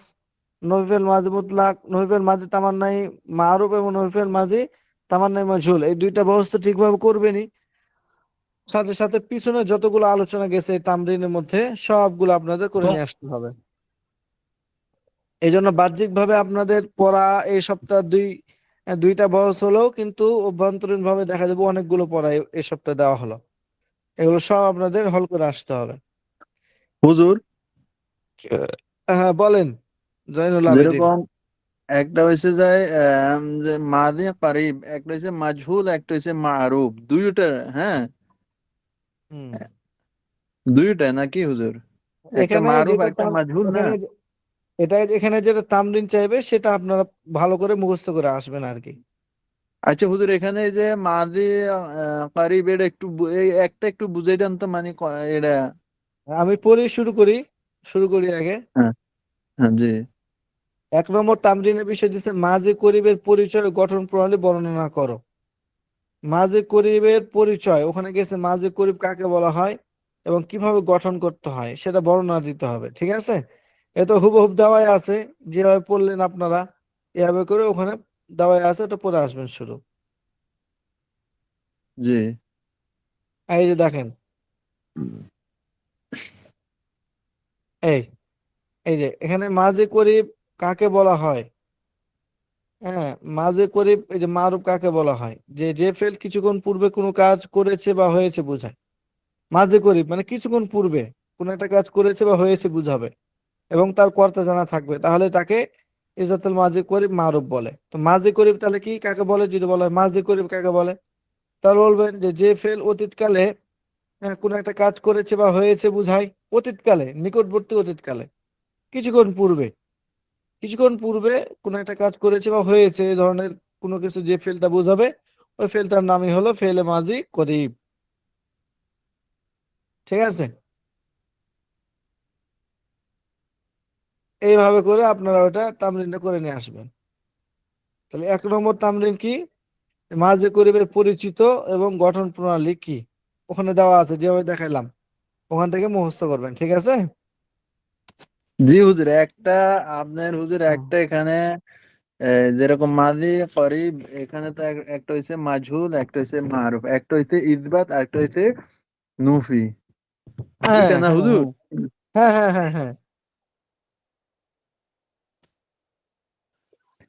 নফিফেল মাজি মুতলাক, নফিফেল মাজি তামান্নাই মারুফ এবং নফিফেল মাজি তামান্নাই মাজহুল, এই দুইটা বহস তো ঠিকভাবে করবেনই। সাথে সাথে পিছনে যতগুলো আলোচনা গেছে এই তামরিনের মধ্যে সবগুলো আপনাদের করে নিয়ে আসতে হবে। এই জন্য বাহ্যিক ভাবে আপনাদের পড়া এই সপ্তাহ দুইটা বহস হলেও কিন্তু অভ্যন্তরীণ ভাবে দেখা যাবে অনেকগুলো পড়া এই সপ্তাহে দেওয়া হলো, এগুলো সব আপনাদের হল করে আসতে হবে। হুজুর, হ্যাঁ বলেন জয়নুল আবেদিন। যেরকম একটা হয়েছে যে মাদি কারিব, একটা হয়েছে মাজহুল, একটা হয়েছে মারুফ, দুইটা। হ্যাঁ, হুম, দুইটা নাকি হুজুর? একটা এখানে মারুফ আর যেটা একটা মাজহুল না? এখানে যেটা তামরিন চাইবে সেটা আপনারা ভালো করে মুখস্থ করে আসবেন আর কি। আচ্ছা হুজুর, এখানে এই যে মাদি কারিব, এটা একটু এই একটা একটু বুঝাই দেন তো, মানে এটা। আমি শুরু করি আগে। হ্যাঁ, হ্যাঁ, জি। 1 নম্বর তামরিনের বিষয় দিচ্ছে মাঝি করিবের পরিচয় ও গঠন প্রণালী বর্ণনা করো। মাঝি করিবের পরিচয়, ওখানে গেছে মাঝি করিব কাকে বলা হয় এবং কিভাবে গঠন করতে হয় সেটা বর্ণনা দিতে হবে, ঠিক আছে। এ তো হুবহুব দেওয়াই আছে, যেভাবে পড়লেন আপনারা এভাবে করে ওখানে দেওয়াই আছে, ওটা পড়ে আসবেন শুরু। জি। এই যে দেখেন, এই এই যে এখানে মাঝে করিব কাকে বলা হয়? হ্যাঁ, মাঝে করিব এই যে মারুফ কাকে বলা হয়? যে ফেল কিছুক্ষণ পূর্বে কোনো কাজ করেছে বা হয়েছে বোঝায়। মাঝে করিব মানে কিছুক্ষণ পূর্বে কোন একটা কাজ করেছে বা হয়েছে বুঝাবে, এবং তার কর্তা জানা থাকবে, তাহলে তাকে ইজাতুল মাঝে করিব মারুফ বলে। তো মাঝে করিব তাহলে কি কাকে বলে? যদি বলা হয় মাঝে করিব কাকে বলে, তাহলে বলবেন যে ফেল অতীতকালে কোন একটা কাজ করেছে বা হয়েছে বুঝায়। অতীতকালে, নিকটবর্তী অতীতকালে, কিছুক্ষণ পূর্বে, কিছুক্ষণ পূর্বে কোন একটা কাজ করেছে বা হয়েছে এই ধরনের কোনো কিছু যে ফেলটা বোঝাবে, ওই ফেলটার নামই হলো ফেলে মাজি করিব। ঠিক আছে? এইভাবে করে আপনারা ওটা তামরিনটা করে নিয়ে আসবেন। তাহলে 1 নম্বর তামরিন কি? মাঝে করিবের পরিচিত এবং গঠন প্রণালী কি, ওখানে দেওয়া আছে, যেভাবে দেখাইলাম ওখান থেকে মুখস্থ করবেন। ঠিক আছে? জি হুজুর, একটা আপনার হুজুর হুম। একটা এখানে যেরকম মাজি করিব, এখানে তো একটা হইছে মাজহুল, একটা হইছে মারুফ, একটা হইছে ইসবাত, আর একটা হইছে নুফি। হ্যাঁ এটা না হ্যাঁ হুজুর? হ্যাঁ হ্যাঁ হ্যাঁ হ্যাঁ হ্যাঁ।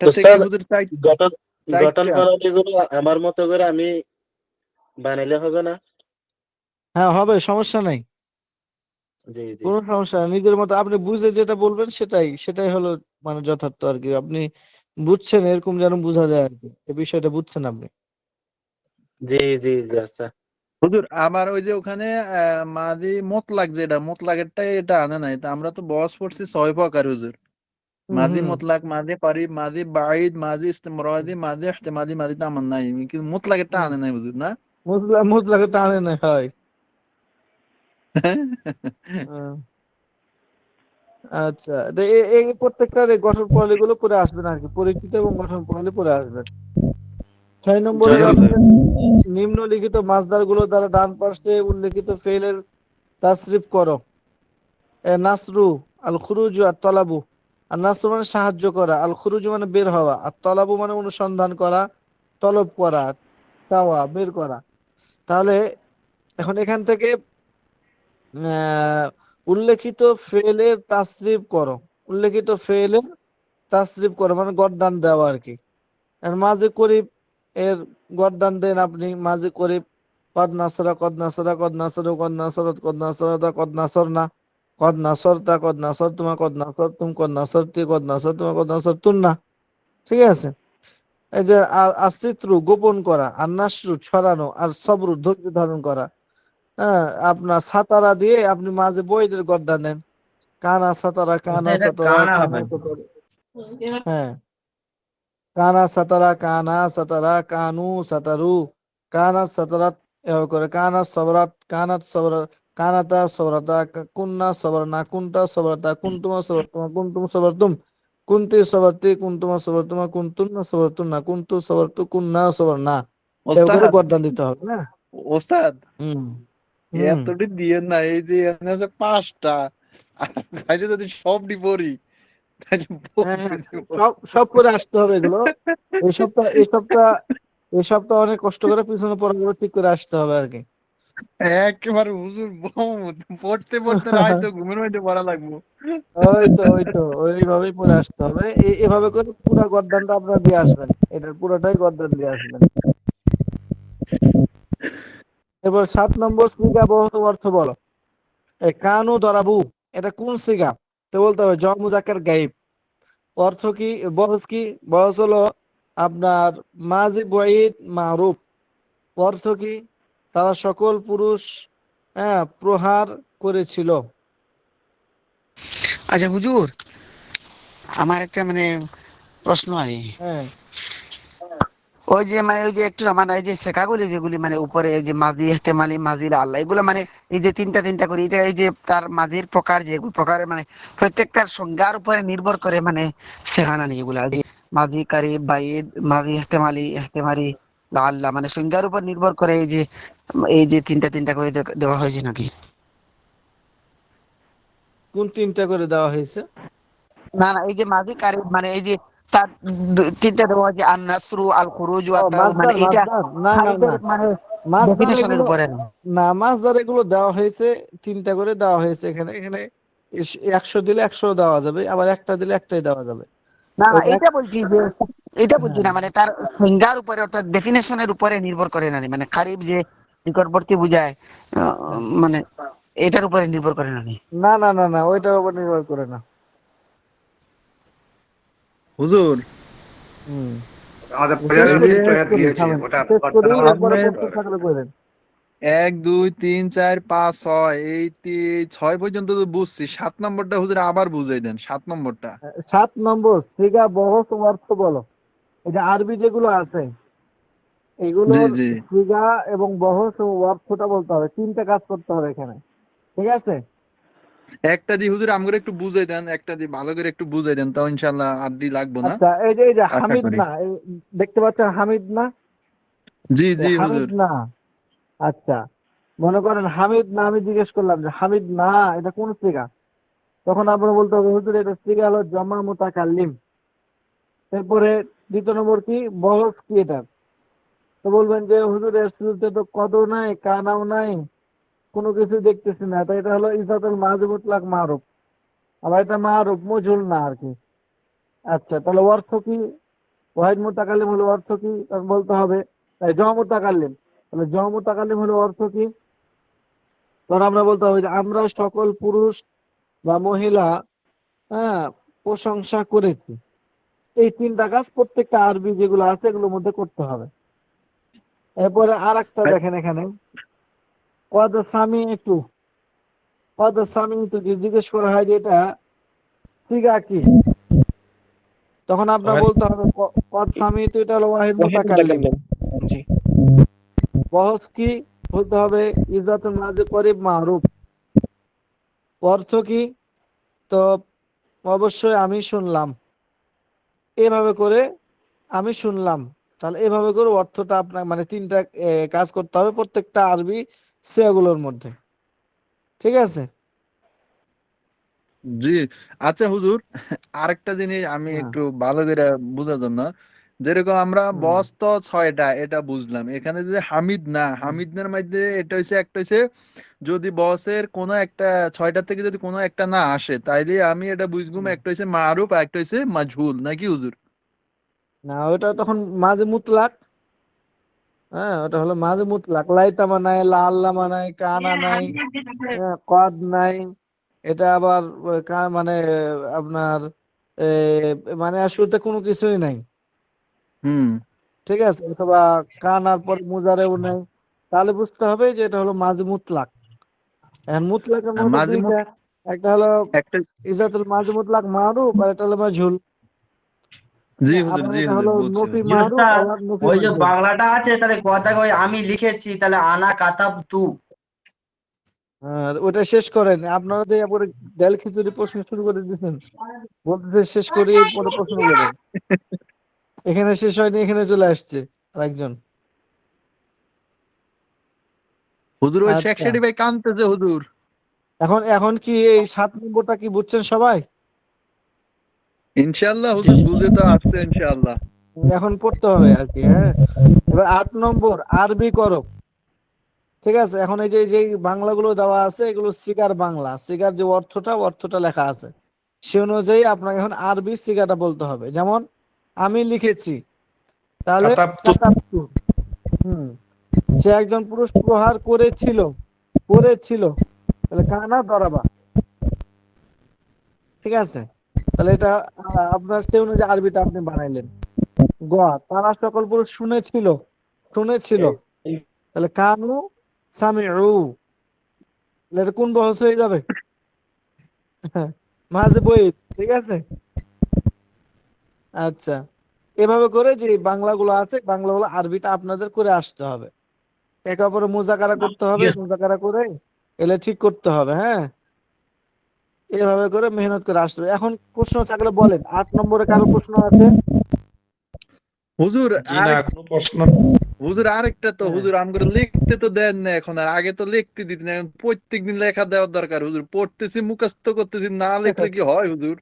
এটা থেকে উস্তাদ, হুজুর গঠন গঠন চারটা। প্রণালী গুলো আমার মতো করে আমি বানাইলে হবে না? হ্যাঁ হবে, সমস্যা নাই, জি জি কোনো সমস্যা নেই। নিজের মতো আপনি বুঝে যেটা বলবেন সেটাই সেটাই হলো মানে যথার্থ আর কি। আপনি বুঝছেন এরকম যেন বোঝা যায় আর কি, এই বিষয়টা বুঝছেন আপনি। জি জি জি আচ্ছা। হুজুর আবার ওই যে ওখানে মাদি মোতলাক, যেটা মোতলাকেরটাই এটা আনে নাই, তা আমরা তো বস পড়ছি 6 প্রকার হুজুর। হুম মাদি হুম। মোতলাক, মাদি করিব, মাদি বাঈদ, মাদি ইস্তিমরাদি, মাদি ইহতিমালি, মাদি তো আমার নাই, কিন্তু মোতলাকেরটা হুম। আনে নাই হুজুর না? মুতলাকে টানে না হয়। আচ্ছা, তো এই প্রত্যেকটার এই গঠন প্রণালী গুলো পড়ে আসবেন আর কি, পরিচিত এবং গঠন প্রণালী পড়ে আসবেন। 6 নম্বর জি হলো হুজুর। আপনার নিম্নলিখিত মাসদার গুলো দ্বারা ডান পাশে উল্লেখিত ফেলের তাসরিফ করো। নাসরু, আল খুরুজু আর তলাবু। আর নাসরু মানে সাহায্য করা, আল খুরুজু মানে বের হওয়া, আর তলাবু মানে অনুসন্ধান করা, তলব করা, চাওয়া, বের করা। তাহলে এখন এখান থেকে আহ, উল্লেখিত ফেলের তাসরিফ করো। উল্লেখিত ফেলের তাসরিফ করো মানে গড়দান দেওয়া আর কি। আর মাঝে করিব এর গড়দান দেন আপনি। মাঝে করিব কদ নাসরা, কদ নাসরা, কদ নাসরু, কদ নাসরত, কদ নাসরতা, কদ নাসরনা, কদ নাসরতা, কদ নাসর তোমা, কদ নাসর তুম, কদ নাসরতি, কদ নাসর তোমা, কদ নাসর তুন্না। ঠিক আছে? এই যে আসিত্রু গোপন করা, আর নাসরু ছড়ানো, আর সবরু ধৈর্য ধারণ করা। হ্যাঁ, আপনার সাতারা দিয়ে আপনি মাঝে বইদের গড়দান দেন। কানা সাতারা, কানা এটা সাতারা, কানা কানা হবে। সাতারা। হ্যাঁ, কানা সাতারা, কানা সাতারা, কানু সাতারু, কানা সাতারাত, এভাবে করে কানা সবরাত, কানাত সবরাত, কানাতা সবরাতা, কুন্না সবরনা, কুন্তা সবরাতা, কুন্তুমা সবরতুমা, কুন্তুম সবরতুম, কুন্তি সবরতি, কুন্তুমা সবরতুমা, কুন্তুন্না সবরতুন্না, কুন্তু সবরতু, কুন্না সবরনা। এভাবে করে ওস্তাদ, গর্দান দিতে হবে না? ওস্তাদ হুম হুম। এতটি দিয়ে না, এই যে এখানে আছে 5টা, তাইলে যদি সবটি পড়ি তাহলে হ্যাঁ হ্যাঁ, বলবে যে সব সব করে আসতে হবে এগুলো। এই সপ্তাহ অনেক কষ্ট করে পিছনে পড়াগুলো ঠিক করে আসতে হবে আর কি। একেবারে হুজুর পড়তে পড়তে রাত তো ঘুমের মধ্যে পড়া লাগবো। ওই তো ওইভাবেই পড়ে আসতে হবে। এভাবে করে পুরো গর্দানটা আপনারা দিয়ে আসবেন, এটার পুরোটাই গর্দান দিয়ে আসবেন। এবার 7 নম্বর, সিগা বহু অর্থ বলো। এই কানু দরাবু, এটা কোন সিগা? তো বলতে হবে জ মুজাক্কার গাইব। অর্থ কি? বহস কি? বহস হলো আপনার মাজি বঈদ মারুফ। অর্থ কি? তারা সকল পুরুষ প্রহার করেছিল। আচ্ছা হুজুর, আমার একটা মানে প্রশ্ন আছে। হ্যাঁ, ওই যে মানে ওই যে একটু মানে এই যে শেখাগুলি যেগুলি মানে উপরে এই যে মাঝি ইহতেমালি মাঝির আল্লাহ এগুলো মানে এই যে তিনটা তিনটা করে এটা এই যে তার মাঝির প্রকার যেগুলো প্রকারে মানে প্রত্যেকটার সংজ্ঞার উপরে নির্ভর করে মানে শেখানো নেই এগুলা এই যে মাঝি কারি বাইদ মাঝি ইহতেমালি ইহতেমারি আল্লাহ মানে সংজ্ঞার উপর নির্ভর করে এই যে তিনটা তিনটা করে দেওয়া হয়েছে নাকি? কোন 3টা করে দেওয়া হয়েছে? না না, এই যে মাজি কারিব মানে এই যে তার তিনটা দেওয়া যে আন নাসরু আল খুরুজ ও মানে মাসদার এইটা মাসদার না না না কারিবের মানে মাসদার ডেফিনেশনের এগুলো উপরে না। না, মাসদার এগুলো দেওয়া হয়েছে, তিনটা করে দেওয়া হয়েছে এখানে। এখানে 100 দিলে 100 দেওয়া যাবে, আবার একটা দিলে একটাই দেওয়া যাবে। না ওই এটা বলছি যে এটা বলছি হ্যাঁ না, মানে তার সংজ্ঞার উপরে অর্থাৎ ডেফিনেশনের উপরে নির্ভর করে না, মানে কারিব যে নিকটবর্তী বুঝায় মানে এটার উপরে নির্ভর করে না। না না না না, ওইটার উপর নির্ভর করে না। হুজুর হুম, আমাদের শেষ এই করি যে শেষ করি দিয়েছে থামেন, ওটা শেষ করি, এরপরে আপনার প্রশ্ন থাকলে করেন। 1 2 3 4 5 6 এই 6 পর্যন্ত তো বুঝছি, 7 নম্বরটা হুজুর আবার বুঝাই দেন, 7 নম্বরটা। 7 নম্বর, সিগা বহস ও অর্থ বলো। এই যে আরবি যেগুলো আছে জি এগুলোর জি সিগা এবং বহস ও অর্থটা বলতে হবে, তিনটা কাজ করতে হবে এখানে, ঠিক আছে? একটা দি হুজুর আমগরে একটু বুঝাই দেন, একটা দি ভালো করে একটু বুঝাই দেন, তাও ইনশাআল্লাহ আর দি লাগবো না, আচ্ছা, এই যে আশা হামিদ করি। না, দেখতে পাচ্ছেন হামিদ না? জি এই জি হামিদ হুজুর। না। আচ্ছা, মনে করেন হামিদ না, আমি জিজ্ঞেস করলাম যে হামিদ না এটা কোন সিগা, তখন আপনার বলতে হবে হুজুর এটা সিগা হলো জমা মুতাকাল্লিম। এরপরে দ্বিতীয় নম্বর কি, বহস কি এটা? তো বলবেন যে হুজুর এর শুরুতে তো কদর নাই, কানাও নাই, কোনো কিছু দেখতেছি না, তো এটা হলো ইজাতুল মাযি মুতলাক মারুফ। আবার এটা মারুফ মজহুল না আর কি। আচ্ছা, তাহলে অর্থ কি? ওয়াহিদ মুতাকাল্লিম হলো অর্থ কি, তখন বলতে হবে তাই জমা মুতাকাল্লিম। তাহলে জমা মুতাকাল্লিম হলো অর্থ কি? তখন আমরা বলতে হবে যে আমরা সকল পুরুষ বা মহিলা, হ্যাঁ, প্রশংসা করেছি। এই তিনটা কাজ প্রত্যেকটা আরবি যেগুলো আছে এগুলোর মধ্যে করতে হবে। এরপরে আর একটা দেখেন এখানে, কদ সামি একটু, কদ সামি একটু জিজ্ঞেস করা হয় যে এটা সিগা কি, তখন আপনার বলতে হবে কদ সামি তো এটা হলো ওয়াহিদ মুতাকাল্লিম। জি বহস কি, বলতে হবে ইজাতুল মাযি করিব মারুফ। অর্থ কি? তো অবশ্যই আমি শুনলাম, এভাবে করে আমি শুনলাম। তাহলে এভাবে করে অর্থটা আপনার মানে তিনটা কাজ করতে হবে প্রত্যেকটা আরবি সেগুলোর মধ্যে, ঠিক আছে? জি আচ্ছা হুজুর, আরেকটা জিনিস আমি হ্যাঁ। একটু ভালো করে বোঝার জন্য, যেরকম আমরা হুম, বস তো 6টা এটা বুঝলাম, এখানে যে হামিদ না, হুম, হামিদের মধ্যে এটা হইছে একটা হইছে যদি বসের কোনো একটা 6টা থেকে যদি কোনো একটা না আসে তাইলে আমি এটা বুঝগুম, হুম। একটা হইছে মারুফ আর একটা হইছে মাজহুল, নাকি হুজুর? না, ওটা তখন মাঝে মুতলাক। হ্যাঁ, ওটা হলো মাঝে মুতলাক, লাইতামা নাই, লা আল্লামা নাই, কানা নাই, হ্যাঁ, কদ নাই। এটা আবার মানে আপনার মানে আর শুরুতে কোনো কিছুই নাই, হুম। ঠিক আছে? অথবা কানার পর মুজারেও নাই, তাহলে বুঝতে হবে যে এটা হলো মাঝে মুতলাক। এখন মুতলাকের মধ্যে মাঝে দুইটা, একটা হলো একটা ইজাতুল মাঝে মুতলাক মারুফ, আর এটা হলো মাজহুল। জি হ্যাঁ, হুজুর, আবার জি এটা হুজুর হলো বুঝছি নফি জি মারুফ, ওস্তাদ, আবার নফি ওই যে মাজহুল। বাংলাটা আছে তাহলে কথাকে ওই আমি লিখেছি, তাহলে আনা কাতাব তু। ওটা শেষ করেন, আপনারা যে পরে ডাল খিচুড়ি প্রশ্ন শুরু করে দিচ্ছেন, বলতেছে শেষ করি পরে প্রশ্ন করেন। এখানে শেষ হয়নি, এখানে চলে আসছে আরেকজন। হুজুর। ওই শেখ আচ্ছা, শেডি ভাই কানতেছে হুজুর। এখন এখন কি এই 7 নম্বরটা কি বুঝছেন সবাই? ইনশাআল্লাহ হুজুর বুঝে তো আসছে ইনশাআল্লাহ। এখন পড়তে হবে আর কি, হ্যাঁ। এবার 8 নম্বর, আরবি করো, ঠিক আছে? এখন এই যে বাংলাগুলো দেওয়া আছে এগুলো সিগার বাংলা, সিগার যে অর্থটা লেখা আছে সে অনুযায়ী আপনাকে এখন আরবি সিগাটা বলতে হবে। যেমন আমি লিখেছি, তাহলে কাতাবতু। কাতাবতু। হুম, সে একজন পুরুষ প্রহার করেছিল, করেছিল, তাহলে কানা দরাবা, ঠিক আছে? তাহলে এটা আপনার সে অনুযায়ী আরবিটা আপনি বানাইলেন। গ, তারা সকল পুরুষ শুনেছিল, শুনেছিল, তাহলে কানু সামিউ, তাহলে এটা কোন বহস হয়ে যাবে? মাঝে বই, ঠিক আছে? আচ্ছা, এভাবে করে যে বাংলাগুলো আছে বাংলাগুলো আরবিটা আপনাদের করে আসতে হবে, একে অপরে মুজাকারা করতে হবে, মুজাকারা করে এলে ঠিক করতে হবে, হ্যাঁ। এভাবে করে মেহনত করে আসতে হবে। এখন প্রশ্ন থাকলে বলেন, 8 নম্বরে কারো প্রশ্ন আছে? হুজুর জি না, আরেক কোনো প্রশ্ন? হুজুর আরেকটা তো হ্যাঁ, হুজুর আমগরে লিখতে তো দেন না এখন, আর আগে তো লিখতে দিতেন, এখন প্রত্যেকদিন লেখা দেওয়ার দরকার হুজুর, পড়তেছি মুখস্থ করতেছি, না লিখলে কি হয় হুজুর?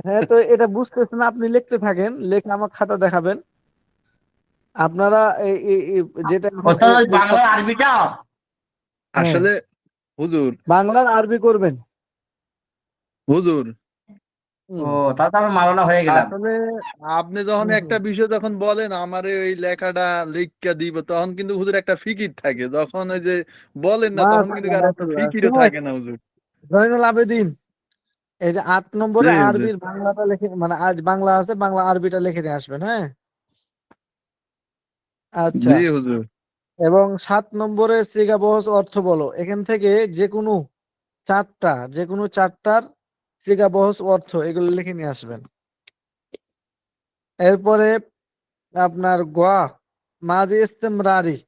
হ্যাঁ, তো এটা বুঝতেছেন, আপনি লিখতে থাকেন, লেখে আমার খাতা দেখাবেন। আপনারা যেটা এখন ওস্তাদ ওই বাংলার আরবিটা। হ্যাঁ, আসলে হুজুর, বাংলার আরবি করবেন। হুজুর, ও, হুম তাহলে তো আমরা মাওলানা হয়ে গেলাম। আসলে আপনি যখন হুম একটা হুম। বিষয় যখন বলেন আমারে ওই লেখাটা লিখকে দিব, তখন কিন্তু হুজুর একটা ফিকির থাকে। যখন ওই যে বলেন না, তখন কিন্তু মাশাআল্লাহ কারো একটা মাশাআল্লাহ, ফিকিরও শুনুন থাকে না হুজুর। জয়নুল আবেদিন, এই যে 8 নম্বরে জি হুজুর। আরবির বাংলাটা লিখে, মানে আজ বাংলা আছে, বাংলা আরবিটা লিখে নিয়ে আসবেন, হ্যাঁ? আচ্ছা। জি হুজুর। এবং 7 নম্বরে সিগা বহজ অর্থ বলো, এখান থেকে যে কোনো চারটার সিগা বহজ অর্থ এগুলো লিখে নিয়ে আসবেন। এরপরে আপনার গোয়া মাজি ইস্তেমরারি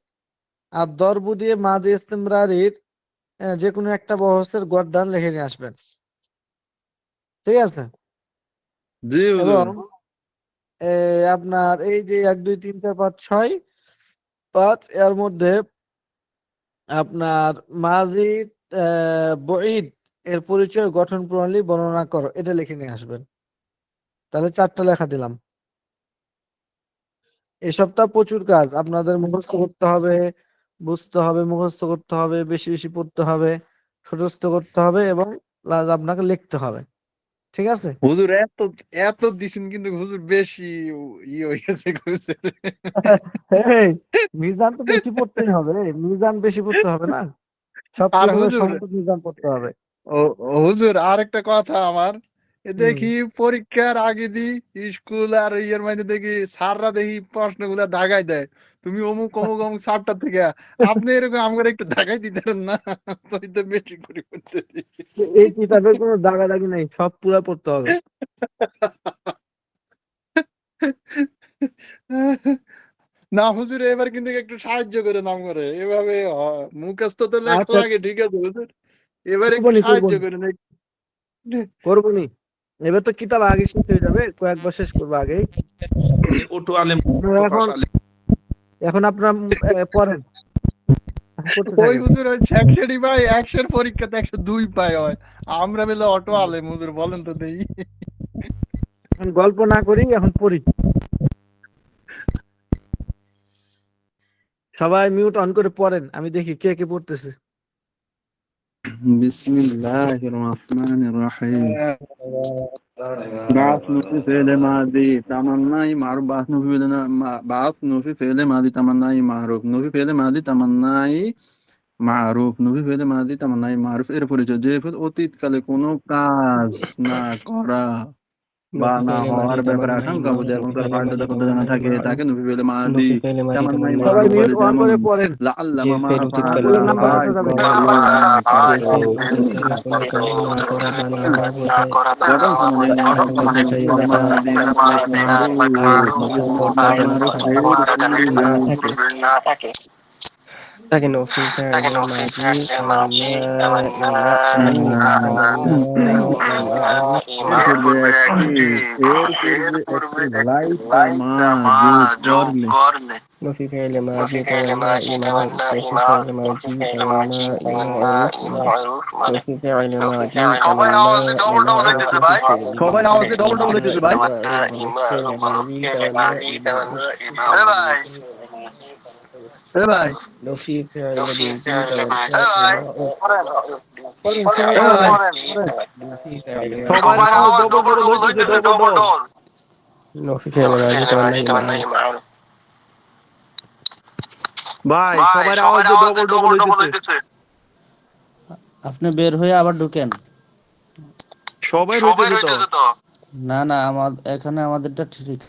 আর দরবু দিয়ে মাজি ইস্তেমরারির যে কোনো একটা বহসের গড়দান লিখে নিয়ে আসবেন, ঠিক আছে? জি হুজুর। এবং আপনার এই যে 1 2 3 4 5 6 5 এর মধ্যে আপনার মাজি বঈদ এর পরিচয়, গঠন প্রণালী বর্ণনা করো, এটা লিখে নিয়ে আসবেন। তাহলে 4টা লেখা দিলাম। এই সপ্তাহ প্রচুর কাজ, আপনাদের মুখস্থ করতে হবে, বুঝতে হবে, মুখস্থ করতে হবে, বেশি বেশি পড়তে হবে, ঠোঁটস্থ করতে হবে, এবং আপনাকে লিখতে হবে, ঠিক আছে? হুজুর এত এত দিছেন, কিন্তু হুজুর বেশি হয়ে গেছে হুজুর। এই, মিজান তো বেশি পড়তেই হবে, মিজান বেশি পড়তে হবে না, আর সবকিছুকে হুজুর, সমান মিজান পড়তে হবে। হুজুর আরেকটা কথা আমার, হুম। দেখি পরীক্ষার আগে দি স্কুল আর ইয়ের মধ্যে দেখি স্যাররা দেখি প্রশ্নগুলা দাগাই দেয়, তুমি অমুক অমুক অমুক সাবটা থেকে। আপনি এরকম আমাকে একটু দাগাই দিতেন না? তুই তো বেশি করে করতেছি। এই কিতাবের কোনো দাগাদাগি নাই, সব পুরা পড়তে হবে। না হুজুর, এবার কিন্তু একটু সাহায্য করে নাম করে এভাবে মুখস্থ তো লেখা আচ্ছা, লাগে ঠিক আছে হুজুর, এবার একটু করবনি সাহায্য করবনি করেন। করবনি। এবার তো কিতাব আগে শেষ হয়ে যাবে, কয়েকবার শেষ করবো আগেই। অটো আলেম, আপনারা অটো এখন ফাঁস আলেম। এখন আপনার পড়েন, এখন পড়তে ওই থাকেন। হুজুর ওই শেখশাড়ি ভাই 100-এর পরীক্ষাতে 102 পায় হয়, আমরা বেলা অটো আলেম হুজুর, বলেন তো দেই। এখন গল্প না করি, এখন পড়ি। সবাই মিউট অন করে পড়েন, আমি দেখি কে কে পড়তেছে। বিসমিল্লাহির রহমানির রহিম। بعث في فعل ماضي تمنى معروف. بعث في فعل ماضي تمنى معروف. في فعل ماضي تمنى معروف. في فعل ماضي تمنى معروف এর পরিচয়, যে ফেল অতীতকালে কোনো কাজ না করা No বা في না فعل ماضي হওয়ার ব্যাপারে تمنى আশঙ্কা معروف. বোঝায় No এবং في তার فعل ফাইল ماضي করতে জানা تمنى থাকে, معروف. তাকে নফি ফেলে No মাদি في فعل ماضي তামান্নাই تمنى সবাই মারুফ মিউট বলে। অন যেমন করে পড়েন, লাআল্লামা যে মা ফেল অতীতকালে আঙ্গুলের ফাআলা কোনো নাম্বার কাজ দেখা যাবে না। করা যে ফেল অতীতকালে কোনো কাজ না করা বা না হওয়া বোঝায় গঠন প্রণালী বা আকাঙ্ক্ষা বোঝায় ফেলে বা মাদি নফি মারুফ নফি কর্তা জানা মারুফ থাকে এর না পূর্বে থাকে তাকে নফি فعل ماضي تمنى معروف এর বলে। পূর্বে একটি লাইতা মাজুদ করলে وفي فعل ماضي تمنى معروف. وفي فعل ماضي تمنى معروف وفي فعل ماضي تمنى معروف وفي فعل সবাই ماضي আওয়াজে ডবল ডবল হইতেছে ভাই। فعل ماضي تمنى معروف এ ভাই, وفي فعل ماضي تمنى معروف পড়েন, সবাই এ পড়েন ভাই, পড়েন। وفي فعل ماضي সবার আওয়াজ ডবল ডবল হইতেছে, ডবল ডবল। وفي فعل ماضي تمنى معروف ভাই সবার আওয়াজ যে ডবল ডবল হইতেছে। আপনি বের হয়ে আবার ঢুকেন। সবাই হইতেছে তো। না না, এখানে আমাদেরটা ঠিক।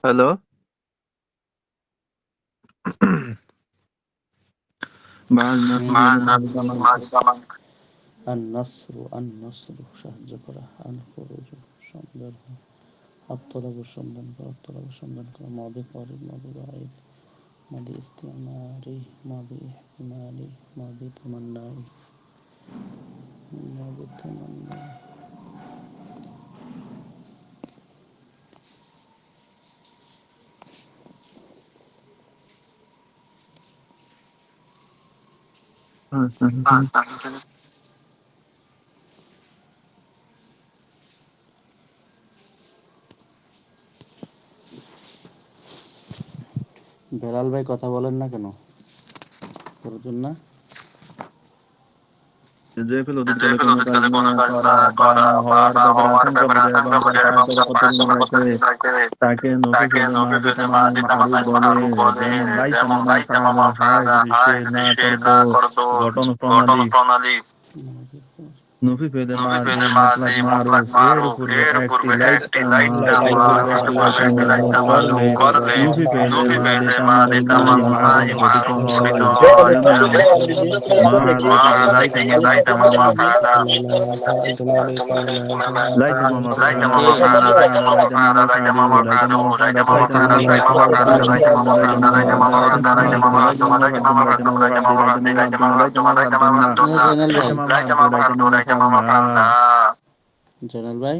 হ্যালো, বাজ না হুম। ফিরে মাদি তামান আন নাসরু সাহায্য করা, আন খুরুজু সন্ধান, আত্মলাভু সন্ধান করা, আত্মলাভু সন্ধান করা, মাদি করিব মাদি বাঈদ, মাদি ইস্তিমারি, মাদি ইহতিমালি, মাদি তামান্নাই, মাদি তামান্নাই। বেলাল ভাই কথা বলেন না কেন? করছেন না? যে ফেল অতীতকালে কোনো কাজ করা বা না হওয়ার ব্যাপারে আশঙ্কা বোঝে এবং তার ফাইল তথা কর্তব্য রাখে তাকে নফি ফেলে মাদি তামান্নাই মারুফ বলে। যেমন লাইতামা মা ফাআলা, হায় যদি সে না করতো। গঠন প্রণালী নফি ফেলে মাদি মুতলাক মারুফ, এর পূর্বে একটি লাইতামা লাইতামা করলে নফি ফেলে মাদি তামান্নাই মারুফ গঠিত হয়। যেমন মারুফ লাইতামা মা ফাআলা, লাইতামা মা ফাআলা লাইতামা ফাআলা লাইতামা মা ফাআলু লাইতামা মা ফাআলাত লাইতামা মা ফাআলাতু লাইতামা মা ফাআলাত লাইতামা মা ফাআলতুমা লাইতামা মা ফাআলতুম লাইতামা মা ফাআলতি লাইতামা মা ফাআলতুনা লাইতামা মা ফাআলতুন্না জয়নাল ভাই, লাইতামা মা ফাআলতু লাইতামা মা ফাআলনা। জয়নাল ভাই,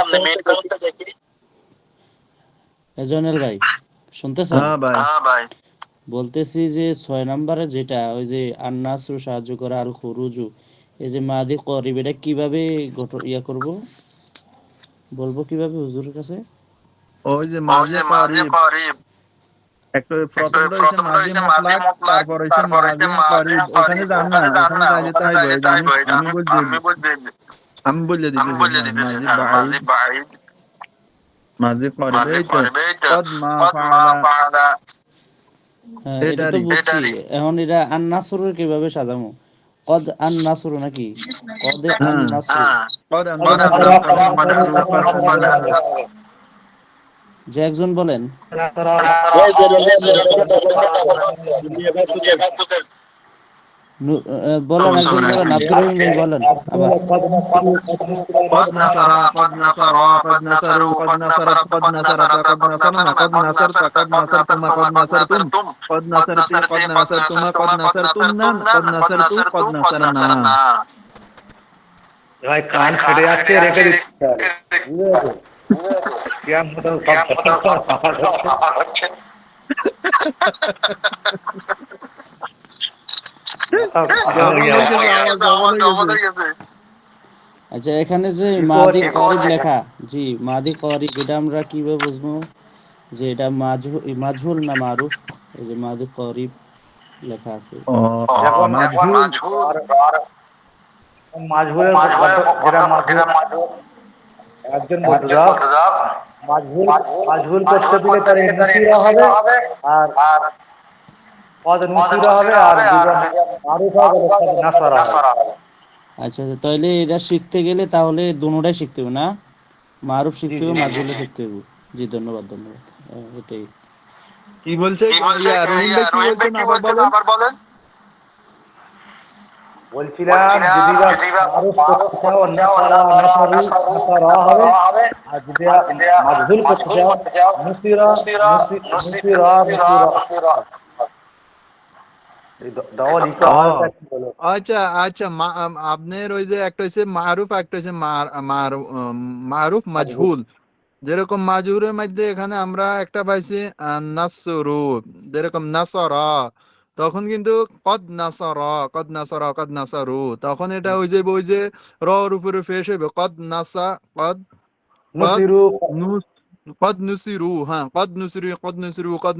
আপনি মিউট করুন তো দেখি। জয়নাল ভাই শুনতেছেন? হ্যাঁ ভাই, বলতেছি যে 6 নম্বরে যেটা ওই যে আন্নাসু সাহায্য করা আর খুরুজু, এই যে মাদি করিব, এটা কিভাবে করব, বলবো কিভাবে হুজুরের কাছে? ওই যে মাজি করিব একটা প্রথমটা হইছে মাজি মুতলাক, তারপর হইছে মাজি করিব। ওখানে যান না, ওখানে যাই যেতে হইবে। এই যে আমি বলে দিতেছি। হ্যাঁ, মাজি বাঈদ মাজি করিব, এই তো কদ মা ফাআলা হ্যাঁ, এটা তো এটারই। বুঝছি। এখন এটা আন্নাসুরের কিভাবে সাজামু? কদ আন্নাসুর নাকি কদ হ্যাঁ, আন্নাসুর? কদ নাসরা কদ মানসুর কদ যে একজন বলেন। এই জয়নাল ভাই, আপনি কথা বলেন। বলেন, একজন বলেন, আব্দুর রহিম ভাই বলেন আবার। قد نصر قد نصر قد نصروا قد نصرت قد نصرت قد نصرنا قد نصرت قد نصرتما قد نصرتم قد نصرت قد نصرتما قد نصرتن قد نصرت قد نصرنا। ভাই কান ফেটে যাচ্ছে, রেখে দিচ্ছে কেমন মতো সব হচ্ছে। আচ্ছা, এখানে যে মাদি করিব লেখা, জি মাদি করিব, এটা আমরা কিভাবে বুঝবো যে এটা মাজহুল না মারুফ? এই যে মাদি করিব লেখা আছে, এখন মাজহুরের যেটা মাজহুর, একজন বলতে যাও মাজহুল করতে দিলে তার নুসিরা হবে আর কদ নুসিরা হবে, আর মারুফ হবে কদ নাসরা হবে। আচ্ছা তাহলে এটা শিখতে গেলে তাহলে দুটোটাই শিখতে হবে না? মারুফ শিখতে হবে, মাজহুলও শিখতে হবে। জি ধন্যবাদ। এটাই কি বলছে ইয়া রহিম ভাই, কি বলছেন আবার বলেন। বলছিলাম যদি মারুফ করতে চাও নাসরা হবে, আর যদি মাজহুল করতে চাও নুসিরা দাও লিখো। আচ্ছা আচ্ছা, আপনার ওই যে একটা হইছে মারুফ, একটা হইছে মারুফ মাজহুল। যেরকম মাজহুরের মধ্যে এখানে আমরা একটা পাইছি নাসরু, যেরকম নাসরা, তখন কিন্তু কদ নাসরা কদ নাসরা কদ নাসারু, তখন এটা ওই যে রর উপরে পেশ হইবে কদ নাসা কদ কদ নুসিরু নুস কদ নুসিরু। হ্যাঁ, কদ নুসিরু কদ নুসিরু কদ